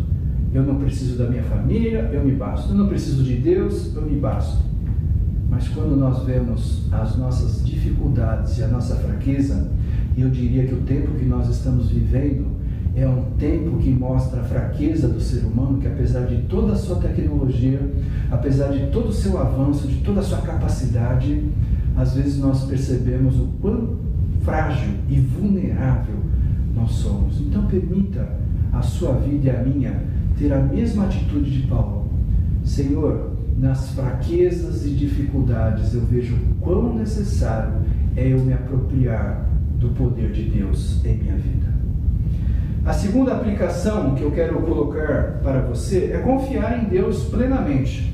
Eu não preciso da minha família, eu me basto. Eu não preciso de Deus, eu me basto. Mas quando nós vemos as nossas dificuldades e a nossa fraqueza, eu diria que o tempo que nós estamos vivendo é um tempo que mostra a fraqueza do ser humano, que apesar de toda a sua tecnologia, apesar de todo o seu avanço, de toda a sua capacidade, às vezes nós percebemos o quão frágil e vulnerável nós somos. Então permita a sua vida e a minha ter a mesma atitude de Paulo. Senhor, nas fraquezas e dificuldades eu vejo quão necessário é eu me apropriar do poder de Deus em minha vida. A segunda aplicação que eu quero colocar para você é confiar em Deus plenamente.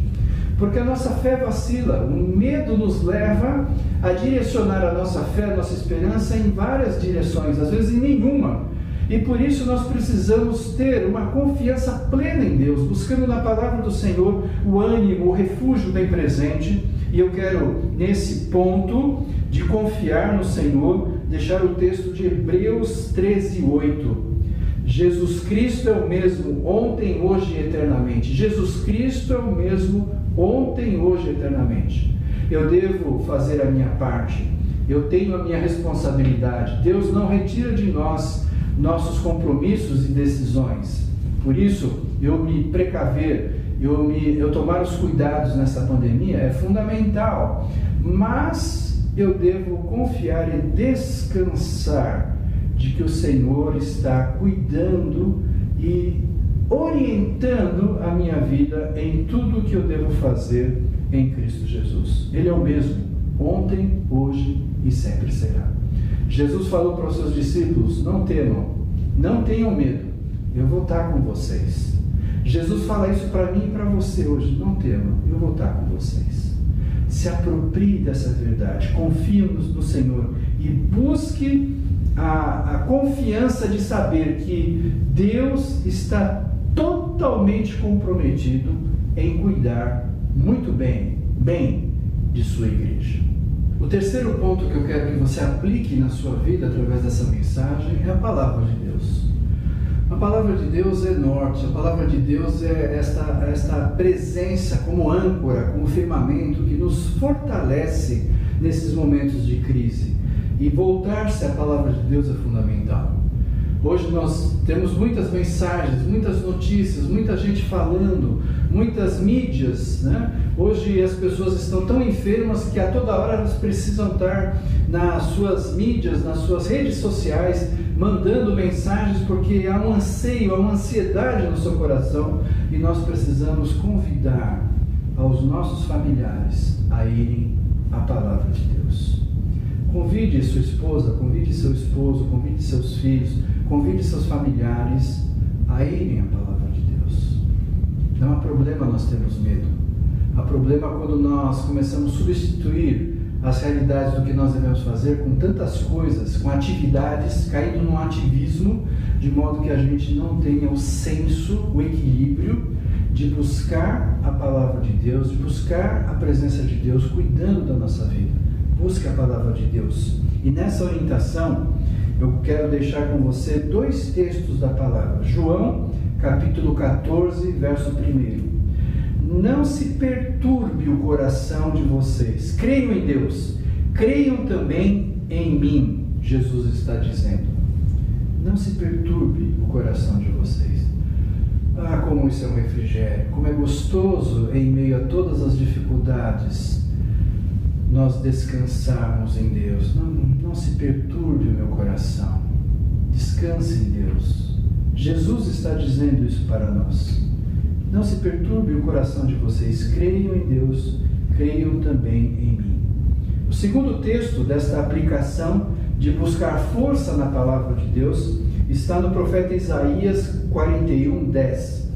Porque a nossa fé vacila, o medo nos leva a direcionar a nossa fé, a nossa esperança em várias direções, às vezes em nenhuma. E por isso nós precisamos ter uma confiança plena em Deus, buscando na palavra do Senhor o ânimo, o refúgio bem presente. E eu quero, nesse ponto de confiar no Senhor, deixar o texto de Hebreus 13:8. Jesus Cristo é o mesmo ontem, hoje e eternamente. Jesus Cristo é o mesmo ontem, hoje e eternamente. Eu devo fazer a minha parte. Eu tenho a minha responsabilidade. Deus não retira de nós nossos compromissos e decisões. Por isso, eu me precaver, eu tomar os cuidados nessa pandemia é fundamental. Mas eu devo confiar e descansar de que o Senhor está cuidando e orientando a minha vida em tudo o que eu devo fazer em Cristo Jesus. Ele é o mesmo, ontem, hoje e sempre será. Jesus falou para os seus discípulos: não temam, não tenham medo, eu vou estar com vocês. Jesus fala isso para mim e para você hoje: não temam, eu vou estar com vocês. Se aproprie dessa verdade, confie no Senhor e busque a confiança de saber que Deus está totalmente comprometido em cuidar muito bem de sua igreja. O terceiro ponto que eu quero que você aplique na sua vida através dessa mensagem é a palavra de Deus. A palavra de Deus é norte, a palavra de Deus é esta presença como âncora, como firmamento que nos fortalece nesses momentos de crise. E voltar-se à palavra de Deus é fundamental. Hoje nós temos muitas mensagens, muitas notícias, muita gente falando, muitas mídias, né? Hoje as pessoas estão tão enfermas que a toda hora elas precisam estar nas suas mídias, nas suas redes sociais, mandando mensagens, porque há um anseio, há uma ansiedade no seu coração, e nós precisamos convidar aos nossos familiares a irem à palavra de Deus. Convide sua esposa, convide seu esposo, convide seus filhos, convide seus familiares a irem à palavra de Deus. Não há problema nós termos medo. Há problema quando nós começamos a substituir as realidades do que nós devemos fazer com tantas coisas, com atividades, caindo num ativismo, de modo que a gente não tenha o senso, o equilíbrio de buscar a palavra de Deus, de buscar a presença de Deus, cuidando da nossa vida. Busque a palavra de Deus. E nessa orientação, eu quero deixar com você 2 textos da palavra. João, capítulo 14, verso 1. Não se perturbe o coração de vocês. Creiam em Deus. Creiam também em mim, Jesus está dizendo. Não se perturbe o coração de vocês. Ah, como isso é um refrigério. Como é gostoso em meio a todas as dificuldades nós descansarmos em Deus. Não se perturbe o meu coração. Descanse em Deus. Jesus está dizendo isso para nós. Não se perturbe o coração de vocês. Creiam em Deus, creiam também em mim. O segundo texto desta aplicação de buscar força na palavra de Deus está no profeta Isaías 41:10.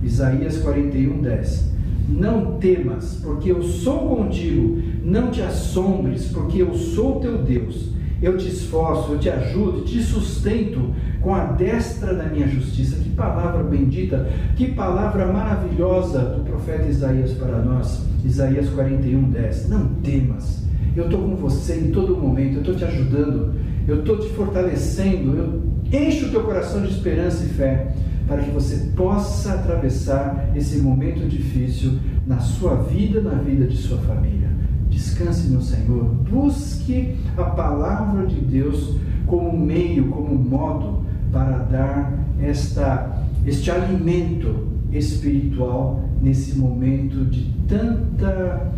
Isaías 41:10. Não temas, porque eu sou contigo. Não te assombres, porque eu sou teu Deus. Eu te esforço, eu te ajudo, te sustento com a destra da minha justiça. Que palavra bendita, que palavra maravilhosa do profeta Isaías para nós. Isaías 41:10. Não temas, eu estou com você em todo momento, eu estou te ajudando, eu estou te fortalecendo, eu encho o teu coração de esperança e fé, para que você possa atravessar esse momento difícil na sua vida, na vida de sua família. Descanse no Senhor, busque a palavra de Deus como meio, como modo para dar este alimento espiritual nesse momento de tanta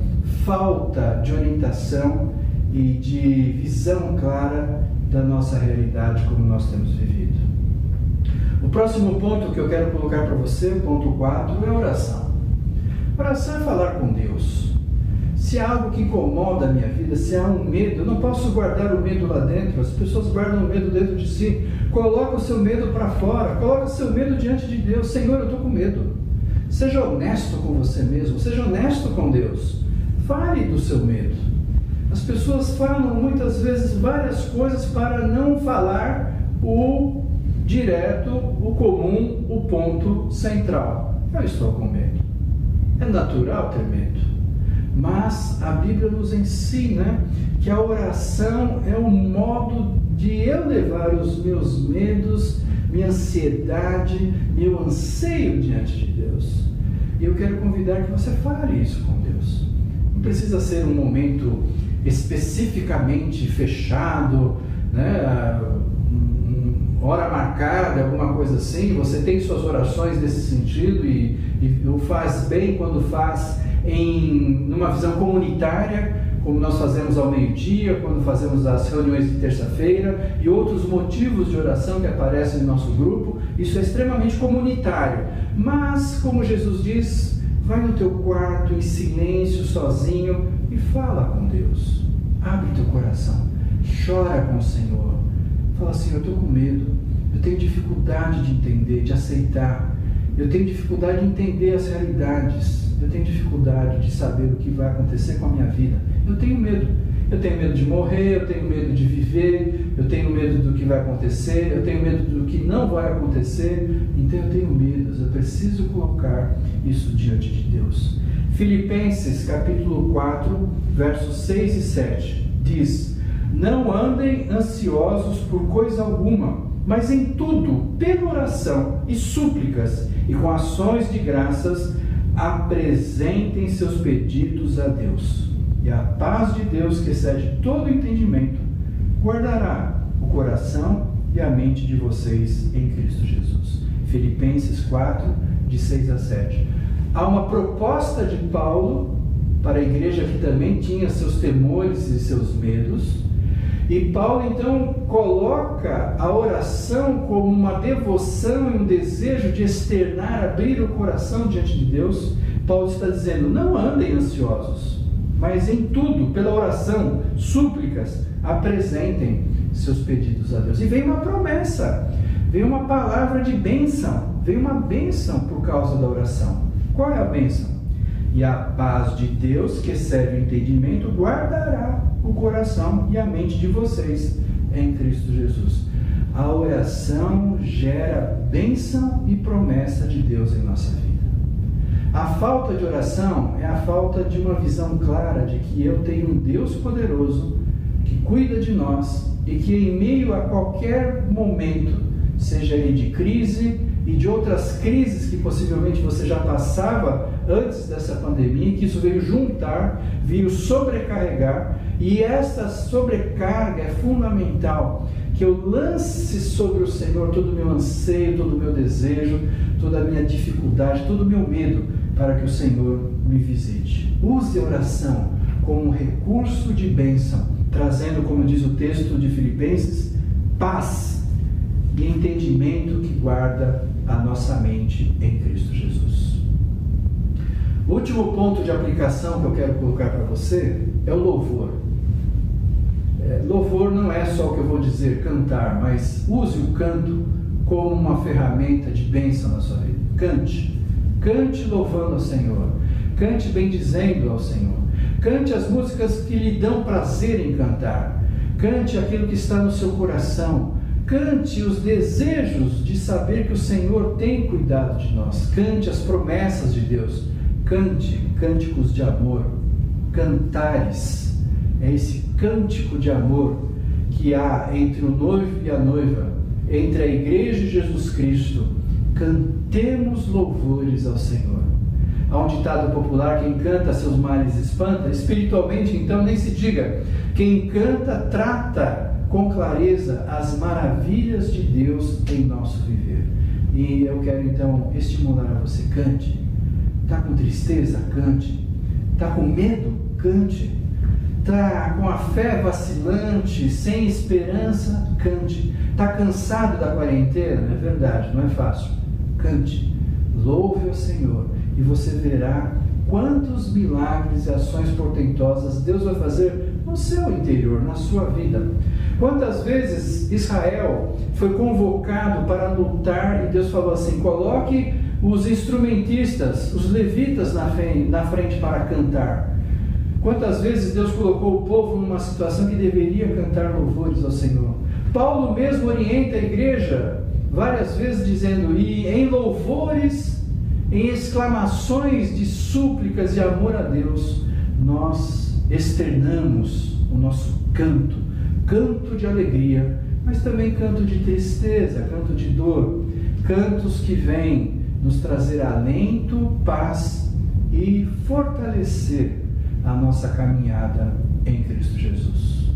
falta de orientação e de visão clara da nossa realidade como nós temos vivido. O próximo ponto que eu quero colocar para você, o ponto 4, é oração. Oração é falar com Deus. Se há algo que incomoda a minha vida, se há um medo, eu não posso guardar o medo lá dentro. As pessoas guardam o medo dentro de si. Coloca o seu medo para fora, coloca o seu medo diante de Deus. Senhor, eu estou com medo. Seja honesto com você mesmo, seja honesto com Deus. Fale do seu medo. As pessoas falam muitas vezes várias coisas para não falar o direto, o comum, o ponto central. Eu estou com medo. É natural ter medo. Mas a Bíblia nos ensina que a oração é um modo de eu levar os meus medos, minha ansiedade, meu anseio diante de Deus. E eu quero convidar que você fale isso com Deus. Não precisa ser um momento especificamente fechado, né? Hora marcada, alguma coisa assim. Você tem suas orações nesse sentido e o faz bem quando faz numa visão comunitária, como nós fazemos ao meio-dia, quando fazemos as reuniões de terça-feira e outros motivos de oração que aparecem no nosso grupo. Isso é extremamente comunitário. Mas, como Jesus diz, vai no teu quarto em silêncio, sozinho, e fala com Deus. Abre teu coração, chora com o Senhor. Fala assim: eu estou com medo, eu tenho dificuldade de entender, de aceitar, eu tenho dificuldade de entender as realidades, eu tenho dificuldade de saber o que vai acontecer com a minha vida. Eu tenho medo de morrer, eu tenho medo de viver, eu tenho medo do que vai acontecer, eu tenho medo do que não vai acontecer, então eu tenho medos, eu preciso colocar isso diante de Deus. Filipenses capítulo 4, versos 6 e 7 diz: não andem ansiosos por coisa alguma, mas em tudo, pela oração e súplicas e com ações de graças, apresentem seus pedidos a Deus. E a paz de Deus, que excede todo entendimento, guardará o coração e a mente de vocês em Cristo Jesus. Filipenses 4, de 6 a 7. Há uma proposta de Paulo para a igreja que também tinha seus temores e seus medos. E Paulo então coloca a oração como uma devoção e um desejo de externar, abrir o coração diante de Deus. Paulo está dizendo: não andem ansiosos, mas em tudo, pela oração, súplicas, apresentem seus pedidos a Deus. E vem uma promessa, vem uma palavra de bênção, vem uma bênção por causa da oração. Qual é a bênção? E a paz de Deus, que excede o entendimento, guardará o coração e a mente de vocês em Cristo Jesus. A oração gera bênção e promessa de Deus em nossa vida. A falta de oração é a falta de uma visão clara de que eu tenho um Deus poderoso que cuida de nós e que em meio a qualquer momento, seja ele de crise e de outras crises que possivelmente você já passava antes dessa pandemia, que isso veio juntar, veio sobrecarregar, e essa sobrecarga é fundamental, que eu lance sobre o Senhor todo o meu anseio, todo o meu desejo, toda a minha dificuldade, todo o meu medo, para que o Senhor me visite. Use a oração como um recurso de bênção, trazendo, como diz o texto de Filipenses, paz e entendimento que guarda a nossa mente em Cristo Jesus. O último ponto de aplicação que eu quero colocar para você é o louvor. Louvor não é só o que eu vou dizer, cantar, mas use o canto como uma ferramenta de bênção na sua vida. Cante louvando ao Senhor, cante bendizendo ao Senhor, cante as músicas que lhe dão prazer em cantar, cante aquilo que está no seu coração, cante os desejos de saber que o Senhor tem cuidado de nós, cante as promessas de Deus, cante cânticos de amor, cantares, é esse cântico de amor que há entre o noivo e a noiva, entre a igreja e Jesus Cristo. Cantemos louvores ao Senhor. Há um ditado popular: quem canta seus males espanta. Espiritualmente, então, nem se diga. Quem canta trata com clareza as maravilhas de Deus em nosso viver. E eu quero então estimular a você: cante. Está com tristeza? Cante. Está com medo? Cante. Está com a fé vacilante, sem esperança? Cante. Está cansado da quarentena? É verdade, não é fácil. Cante. Louve ao Senhor e você verá quantos milagres e ações portentosas Deus vai fazer no seu interior, na sua vida. Quantas vezes Israel foi convocado para lutar e Deus falou assim: coloque os instrumentistas, os levitas na frente para cantar. Quantas vezes Deus colocou o povo numa situação que deveria cantar louvores ao Senhor. Paulo mesmo orienta a igreja várias vezes dizendo: e em louvores, em exclamações de súplicas e amor a Deus, nós externamos o nosso canto de alegria, mas também canto de tristeza, canto de dor, cantos que vêm nos trazer alento, paz e fortalecer a nossa caminhada em Cristo Jesus.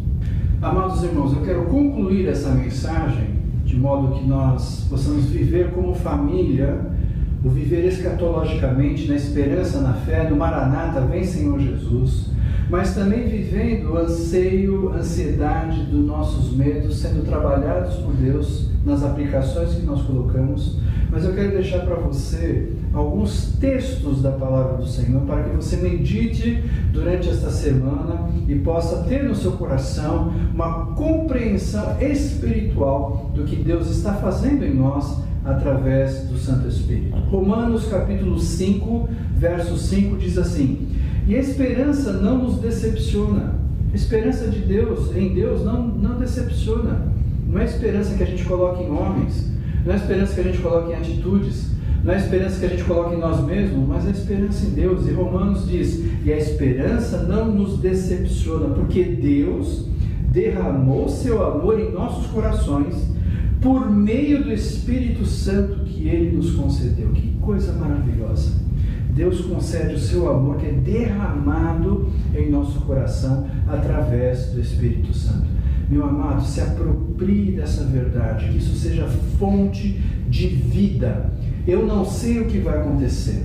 Amados irmãos, eu quero concluir essa mensagem de modo que nós possamos viver como família, o viver escatologicamente, na esperança, na fé, no Maranata, vem Senhor Jesus, mas também vivendo o anseio, ansiedade dos nossos medos, sendo trabalhados por Deus nas aplicações que nós colocamos. Mas eu quero deixar para você alguns textos da palavra do Senhor para que você medite durante esta semana e possa ter no seu coração uma compreensão espiritual do que Deus está fazendo em nós através do Santo Espírito. Romanos capítulo 5, verso 5 diz assim: e a esperança não nos decepciona. A esperança de Deus, em Deus, não decepciona. Não é esperança que a gente coloca em homens, não é esperança que a gente coloca em atitudes, não é esperança que a gente coloca em nós mesmos, mas a esperança em Deus. E Romanos diz: e a esperança não nos decepciona, porque Deus derramou seu amor em nossos corações por meio do Espírito Santo que Ele nos concedeu. Que coisa maravilhosa! Deus concede o seu amor que é derramado em nosso coração através do Espírito Santo. Meu amado, se aproprie dessa verdade, que isso seja fonte de vida. Eu não sei o que vai acontecer.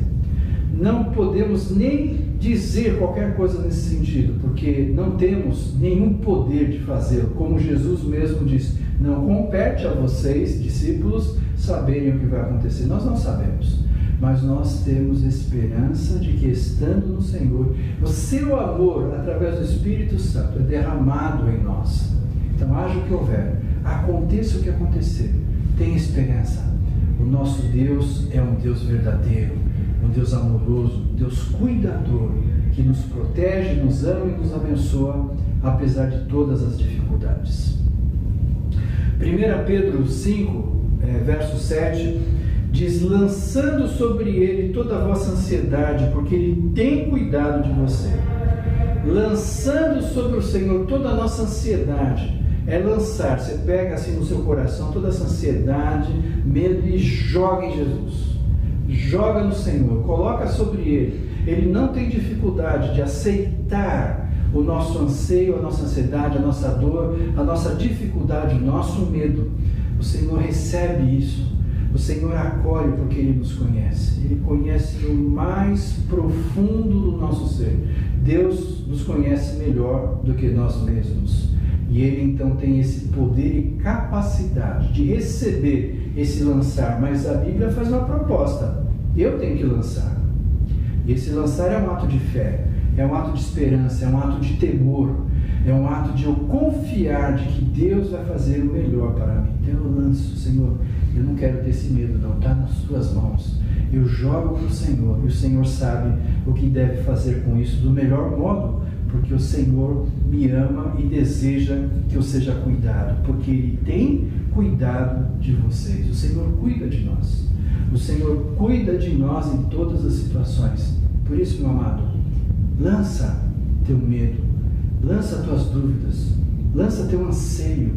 Não podemos nem dizer qualquer coisa nesse sentido, porque não temos nenhum poder de fazê-lo. Como Jesus mesmo disse: não compete a vocês, discípulos, saberem o que vai acontecer. Nós não sabemos, mas nós temos esperança de que, estando no Senhor, o seu amor, através do Espírito Santo, é derramado em nós. Então, haja o que houver, aconteça o que acontecer, tenha esperança. O nosso Deus é um Deus verdadeiro, um Deus amoroso, um Deus cuidador, que nos protege, nos ama e nos abençoa, apesar de todas as dificuldades. 1 Pedro 5, verso 7, diz: lançando sobre ele toda a vossa ansiedade, porque ele tem cuidado de você. Lançando sobre o Senhor toda a nossa ansiedade. É lançar, você pega assim no seu coração toda essa ansiedade, medo e joga em Jesus. Joga no Senhor, coloca sobre Ele. Ele não tem dificuldade de aceitar o nosso anseio, a nossa ansiedade, a nossa dor, a nossa dificuldade, o nosso medo. O Senhor recebe isso. O Senhor acolhe porque Ele nos conhece. Ele conhece o mais profundo do nosso ser. Deus nos conhece melhor do que nós mesmos. E Ele então tem esse poder e capacidade de receber esse lançar. Mas a Bíblia faz uma proposta: eu tenho que lançar. E esse lançar é um ato de fé, é um ato de esperança, é um ato de temor, é um ato de eu confiar de que Deus vai fazer o melhor para mim. Então eu lanço: Senhor, eu não quero ter esse medo não, está nas tuas mãos. Eu jogo para o Senhor e o Senhor sabe o que deve fazer com isso do melhor modo, porque o Senhor me ama e deseja que eu seja cuidado, porque Ele tem cuidado de vocês. O Senhor cuida de nós. O Senhor cuida de nós em todas as situações. Por isso, meu amado, lança teu medo, lança tuas dúvidas, lança teu anseio,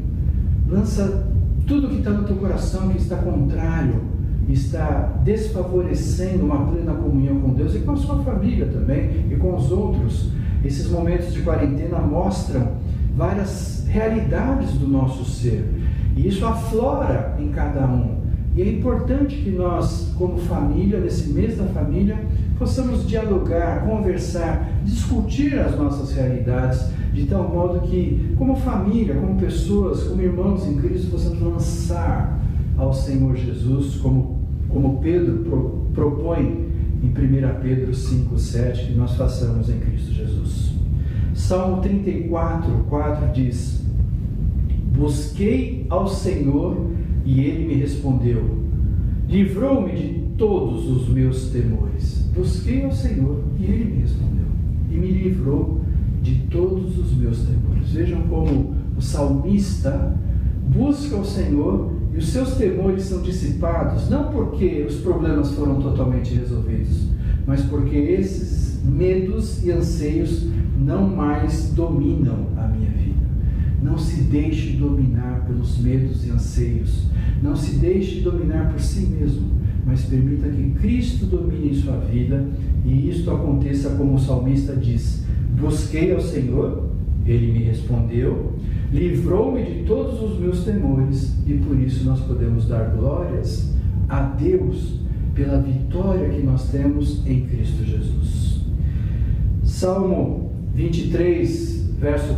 lança tudo que está no teu coração, que está contrário, está desfavorecendo uma plena comunhão com Deus e com a sua família também e com os outros. Esses momentos de quarentena mostram várias realidades do nosso ser e isso aflora em cada um. E é importante que nós, como família, nesse mês da família, possamos dialogar, conversar, discutir as nossas realidades, de tal modo que, como família, como pessoas, como irmãos em Cristo, possamos lançar ao Senhor Jesus, como Pedro propõe em 1 Pedro 5,7, que nós façamos em Cristo Jesus. Salmo 34:4 diz: busquei ao Senhor e Ele me respondeu, livrou-me de todos os meus temores. Busquei ao Senhor e Ele me respondeu e me livrou de todos os meus temores. Vejam como o salmista busca o Senhor e os seus temores são dissipados, não porque os problemas foram totalmente resolvidos, mas porque esses medos e anseios não mais dominam a minha vida. Não se deixe dominar pelos medos e anseios. Não se deixe dominar por si mesmo, mas permita que Cristo domine em sua vida e isto aconteça como o salmista diz: busquei ao Senhor, Ele me respondeu, livrou-me de todos os meus temores, e por isso nós podemos dar glórias a Deus pela vitória que nós temos em Cristo Jesus. Salmo 23, verso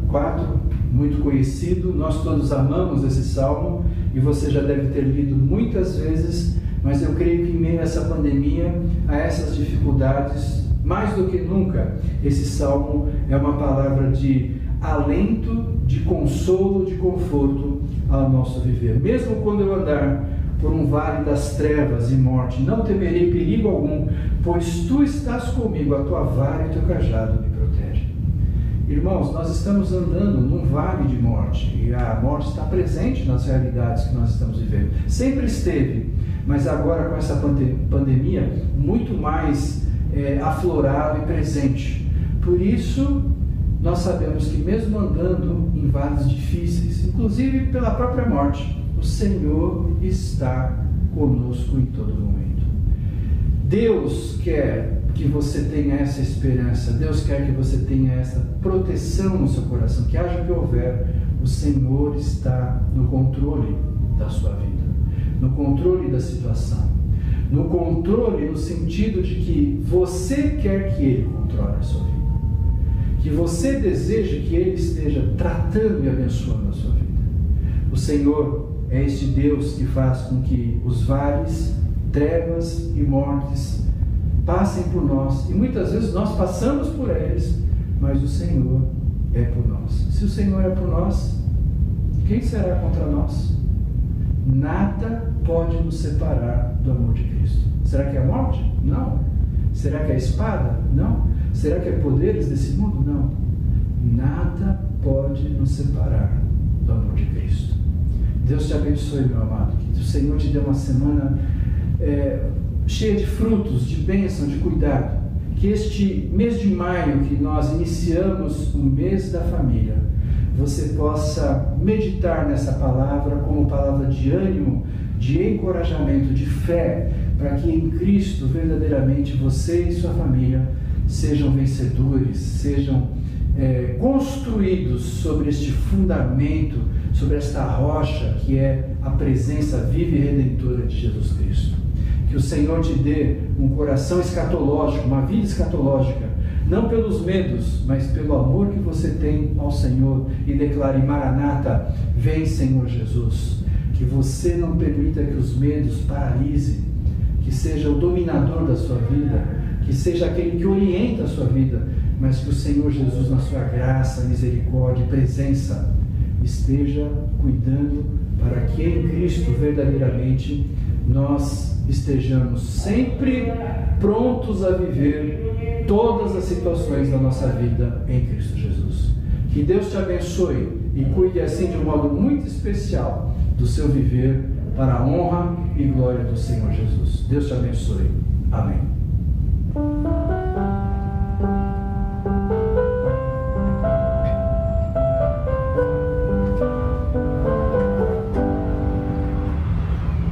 4, muito conhecido, nós todos amamos esse salmo e você já deve ter lido muitas vezes, mas eu creio que em meio a essa pandemia, a essas dificuldades, mais do que nunca, esse salmo é uma palavra de alento, de consolo, de conforto ao nosso viver. Mesmo quando eu andar por um vale das trevas e morte, não temerei perigo algum, pois Tu estás comigo, a Tua vara e o Teu cajado me protegem. Irmãos, nós estamos andando num vale de morte e a morte está presente nas realidades que nós estamos vivendo. Sempre esteve, mas agora com essa pandemia, muito mais aflorado e presente. Por isso, nós sabemos que mesmo andando em vales difíceis, inclusive pela própria morte, o Senhor está conosco em todo momento. Deus quer que você tenha essa esperança, Deus quer que você tenha essa proteção no seu coração, que haja o que houver, o Senhor está no controle da sua vida, no controle da situação, no controle no sentido de que você quer que Ele controle a sua vida, que você deseja que Ele esteja tratando e abençoando a sua vida. O Senhor é este Deus que faz com que os vales, trevas e mortes passem por nós, e muitas vezes nós passamos por eles, mas o Senhor é por nós. Se o Senhor é por nós, quem será contra nós? Nada pode nos separar do amor de Cristo. Será que é a morte? Não. Será que é a espada? Não. Será que é poderes desse mundo? Não. Nada pode nos separar do amor de Cristo. Deus te abençoe, meu amado. Que o Senhor te dê uma semana cheia de frutos, de bênção, de cuidado. Que este mês de maio, que nós iniciamos o mês da família, você possa meditar nessa palavra como palavra de ânimo, de encorajamento, de fé, para que em Cristo, verdadeiramente, você e sua família sejam vencedores, sejam construídos sobre este fundamento, sobre esta rocha que é a presença viva e redentora de Jesus Cristo. Que o Senhor te dê um coração escatológico, uma vida escatológica, não pelos medos, mas pelo amor que você tem ao Senhor, e declare: Maranata, vem Senhor Jesus. Que você não permita que os medos paralisem, que seja o dominador da sua vida, que seja aquele que orienta a sua vida, mas que o Senhor Jesus, na sua graça, misericórdia e presença, esteja cuidando para que em Cristo verdadeiramente nós estejamos sempre prontos a viver todas as situações da nossa vida em Cristo Jesus. Que Deus te abençoe e cuide assim de um modo muito especial do seu viver para a honra e glória do Senhor Jesus. Deus te abençoe. Amém.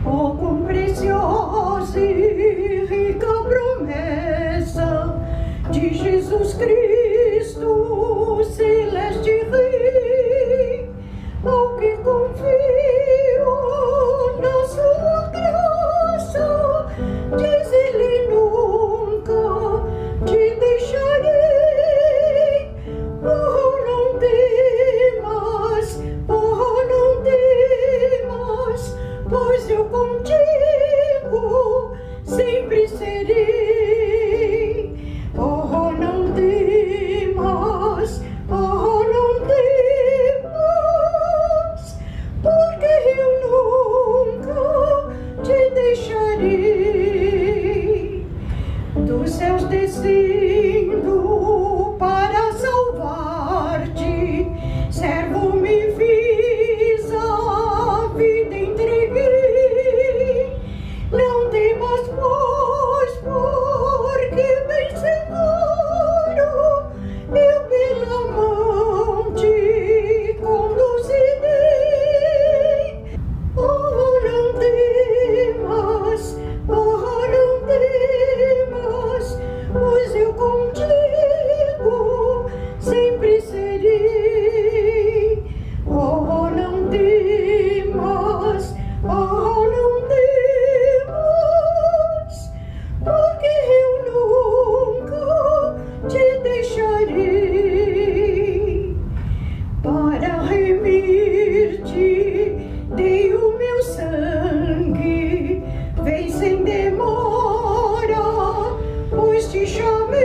Oh, quão preciosa e rica promessa de Jesus Cristo, celeste Rei, ao que confio na sua graça, diz Ele: nunca te deixarei. Oh, não temas, oh, não temas, pois eu contigo sempre serei. Oh, não temas, oh, não temas, porque eu nunca te deixarei. Dos céus descendo para salvar-te, servo me fiz, a vida entreguei. Não temas, pois, porque bem seguro eu pela mão te conduzirei. Oh, não temas, oh, não temas, pois eu contigo sempre serei. Oh, não temas, oh, não temas, porque eu nunca te deixarei. Para remir-te dei o meu sangue, vem sem demora, pois te chamei,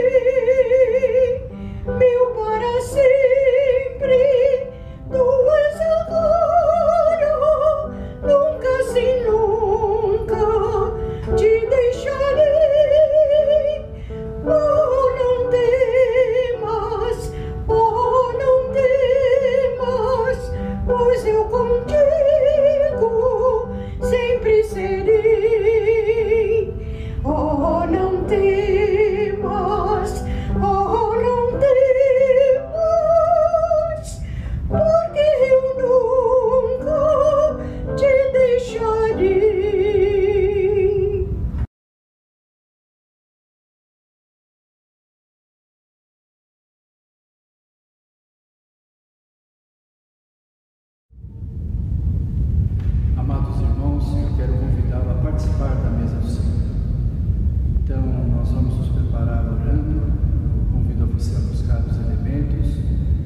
meu para sempre. Tu és agora, nunca sem nunca te deixarei. Oh, não temas, oh, não temas, pois eu contigo sempre serei. Oh, não temas, oh, não temas, porque eu nunca te deixarei. Amados irmãos, eu quero convidá-lo a participar da mesa do Senhor. Então, nós vamos nos preparar orando. Eu convido a você a buscar os elementos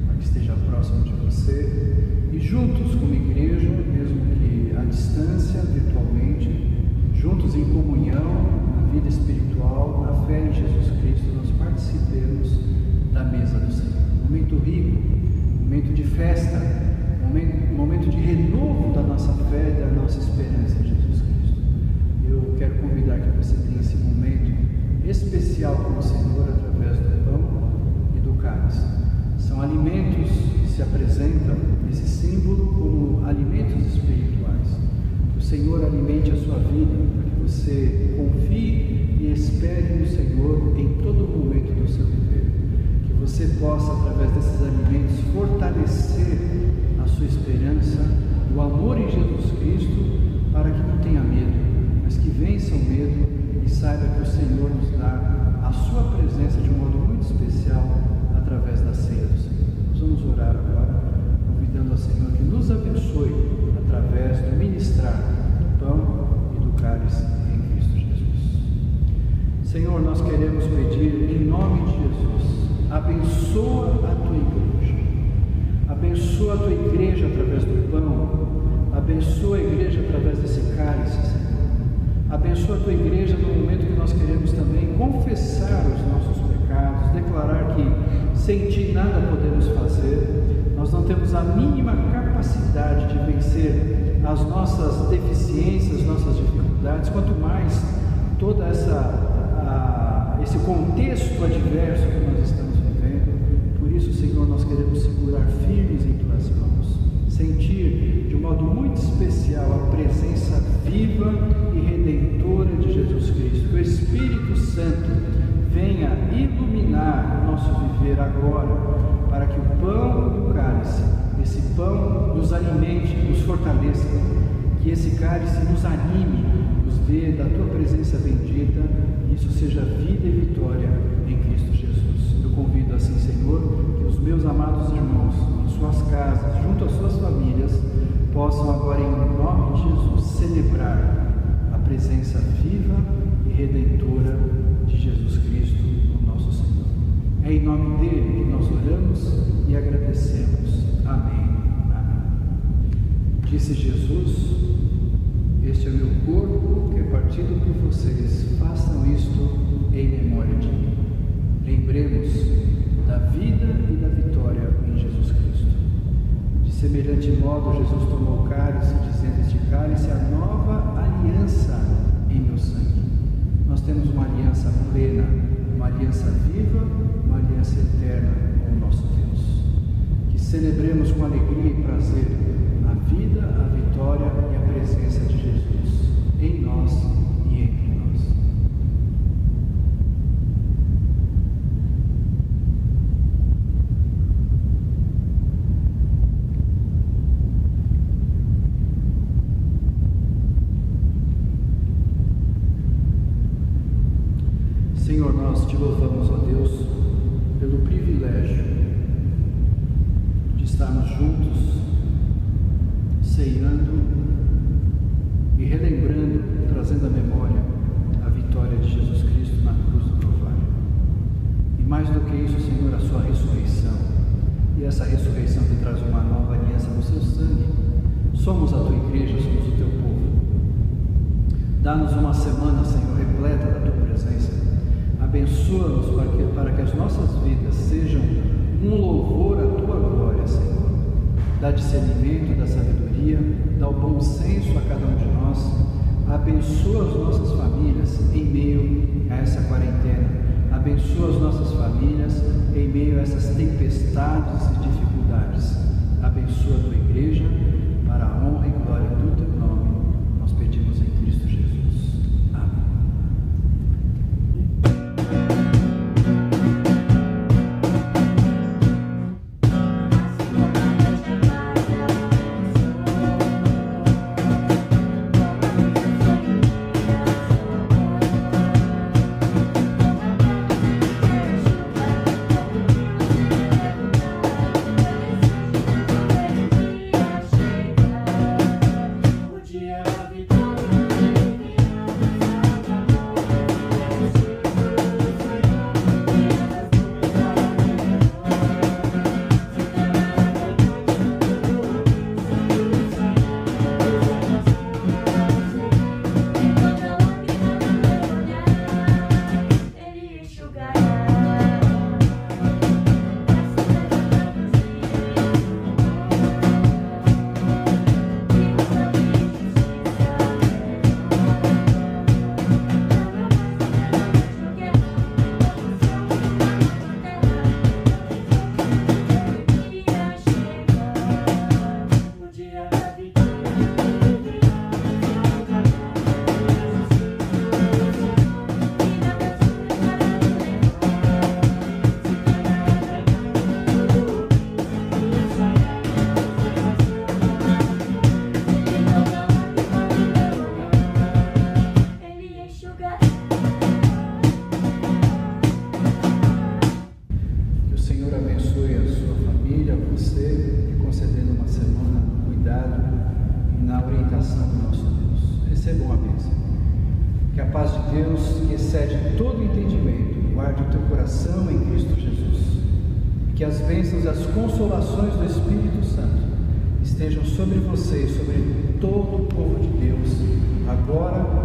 para que esteja próximo de você. E juntos, como igreja, mesmo que à distância, virtualmente, juntos em comunhão, na vida espiritual, na fé em Jesus Cristo, nós participemos da mesa do Senhor. Momento rico, momento de festa, momento de renovo da nossa fé e da nossa esperança em Jesus Cristo. Eu quero convidar que você tenha esse momento especial com o Senhor através do pão e do cálice. São alimentos que se apresentam, esse símbolo, como alimentos espirituais. oriente a sua vida, para que você confie e espere no Senhor em todo momento do seu viver. Que você possa, através desses alimentos, fortalecer a sua esperança, o amor em Jesus Cristo, para que não tenha medo, mas que vença o medo e saiba que o Senhor nos dá a sua presença de um modo muito especial através da ceia do Senhor. Nós vamos orar agora, convidando ao Senhor que nos abençoe através do ministrar do pão e do cálice em Cristo Jesus. Senhor, nós queremos pedir em nome de Jesus, abençoa a tua igreja. Abençoa a tua igreja através do pão. Abençoa a igreja através desse cálice, Senhor. Abençoa a tua igreja no momento que nós queremos também confessar os nossos pecados, declarar que sem ti nada podemos fazer. Nós não temos a mínima capacidade de vencer as nossas deficiências, nossas dificuldades, quanto mais toda esse contexto adverso que nós estamos vivendo. Por isso, Senhor, nós queremos segurar firmes em tuas mãos, sentir de um modo muito especial a presença viva e redentora de Jesus Cristo. Que o Espírito Santo venha iluminar o nosso viver agora, para que o pão e o cálice, esse pão nos alimente, nos fortaleça, que esse cálice nos anime, nos dê da tua presença bendita, e isso seja vida e vitória em Cristo Jesus. Eu convido assim, Senhor, que os meus amados irmãos, em suas casas, junto às suas famílias, possam agora, em nome de Jesus, celebrar a presença viva e redentora de Jesus Cristo, o nosso Senhor. É em nome dele que nós oramos e agradecemos. Amém. Amém. Disse Jesus: este é o meu corpo que é partido por vocês. Façam isto em memória de mim. Lembremos da vida e da vitória em Jesus Cristo. De semelhante modo, Jesus tomou o cálice, dizendo: este cálice é a nova aliança em meu sangue. Nós temos uma aliança plena, uma aliança viva, uma aliança eterna com o nosso Deus. Que celebremos com alegria e prazer a vida, a vitória e a presença de Jesus em nós e entre nós. Senhor, nós te louvamos, ó Deus, pelo privilégio de estarmos juntos, ceando e relembrando, trazendo à memória a vitória de Jesus Cristo na cruz do Calvário. E mais do que isso, Senhor, a sua ressurreição. E essa ressurreição que traz uma nova aliança no seu sangue. Somos a tua igreja, somos o teu povo. Dá-nos uma semana, Senhor, repleta da tua presença. Abençoa-nos para que as nossas vidas sejam um louvor à tua glória, Senhor. Dá discernimento, dá sabedoria, dá o bom senso a cada um de nós. Abençoa as nossas famílias em meio a essa quarentena. Abençoa as nossas famílias em meio a essas tempestades e dificuldades. Abençoa a tua igreja para a honra e glória do teu nome. Nós pedimos em Cristo Jesus. Amém. recebam a bênção. Que a paz de Deus, que excede todo entendimento, guarde o teu coração em Cristo Jesus. E que as bênçãos e as consolações do Espírito Santo estejam sobre você e sobre todo o povo de Deus, agora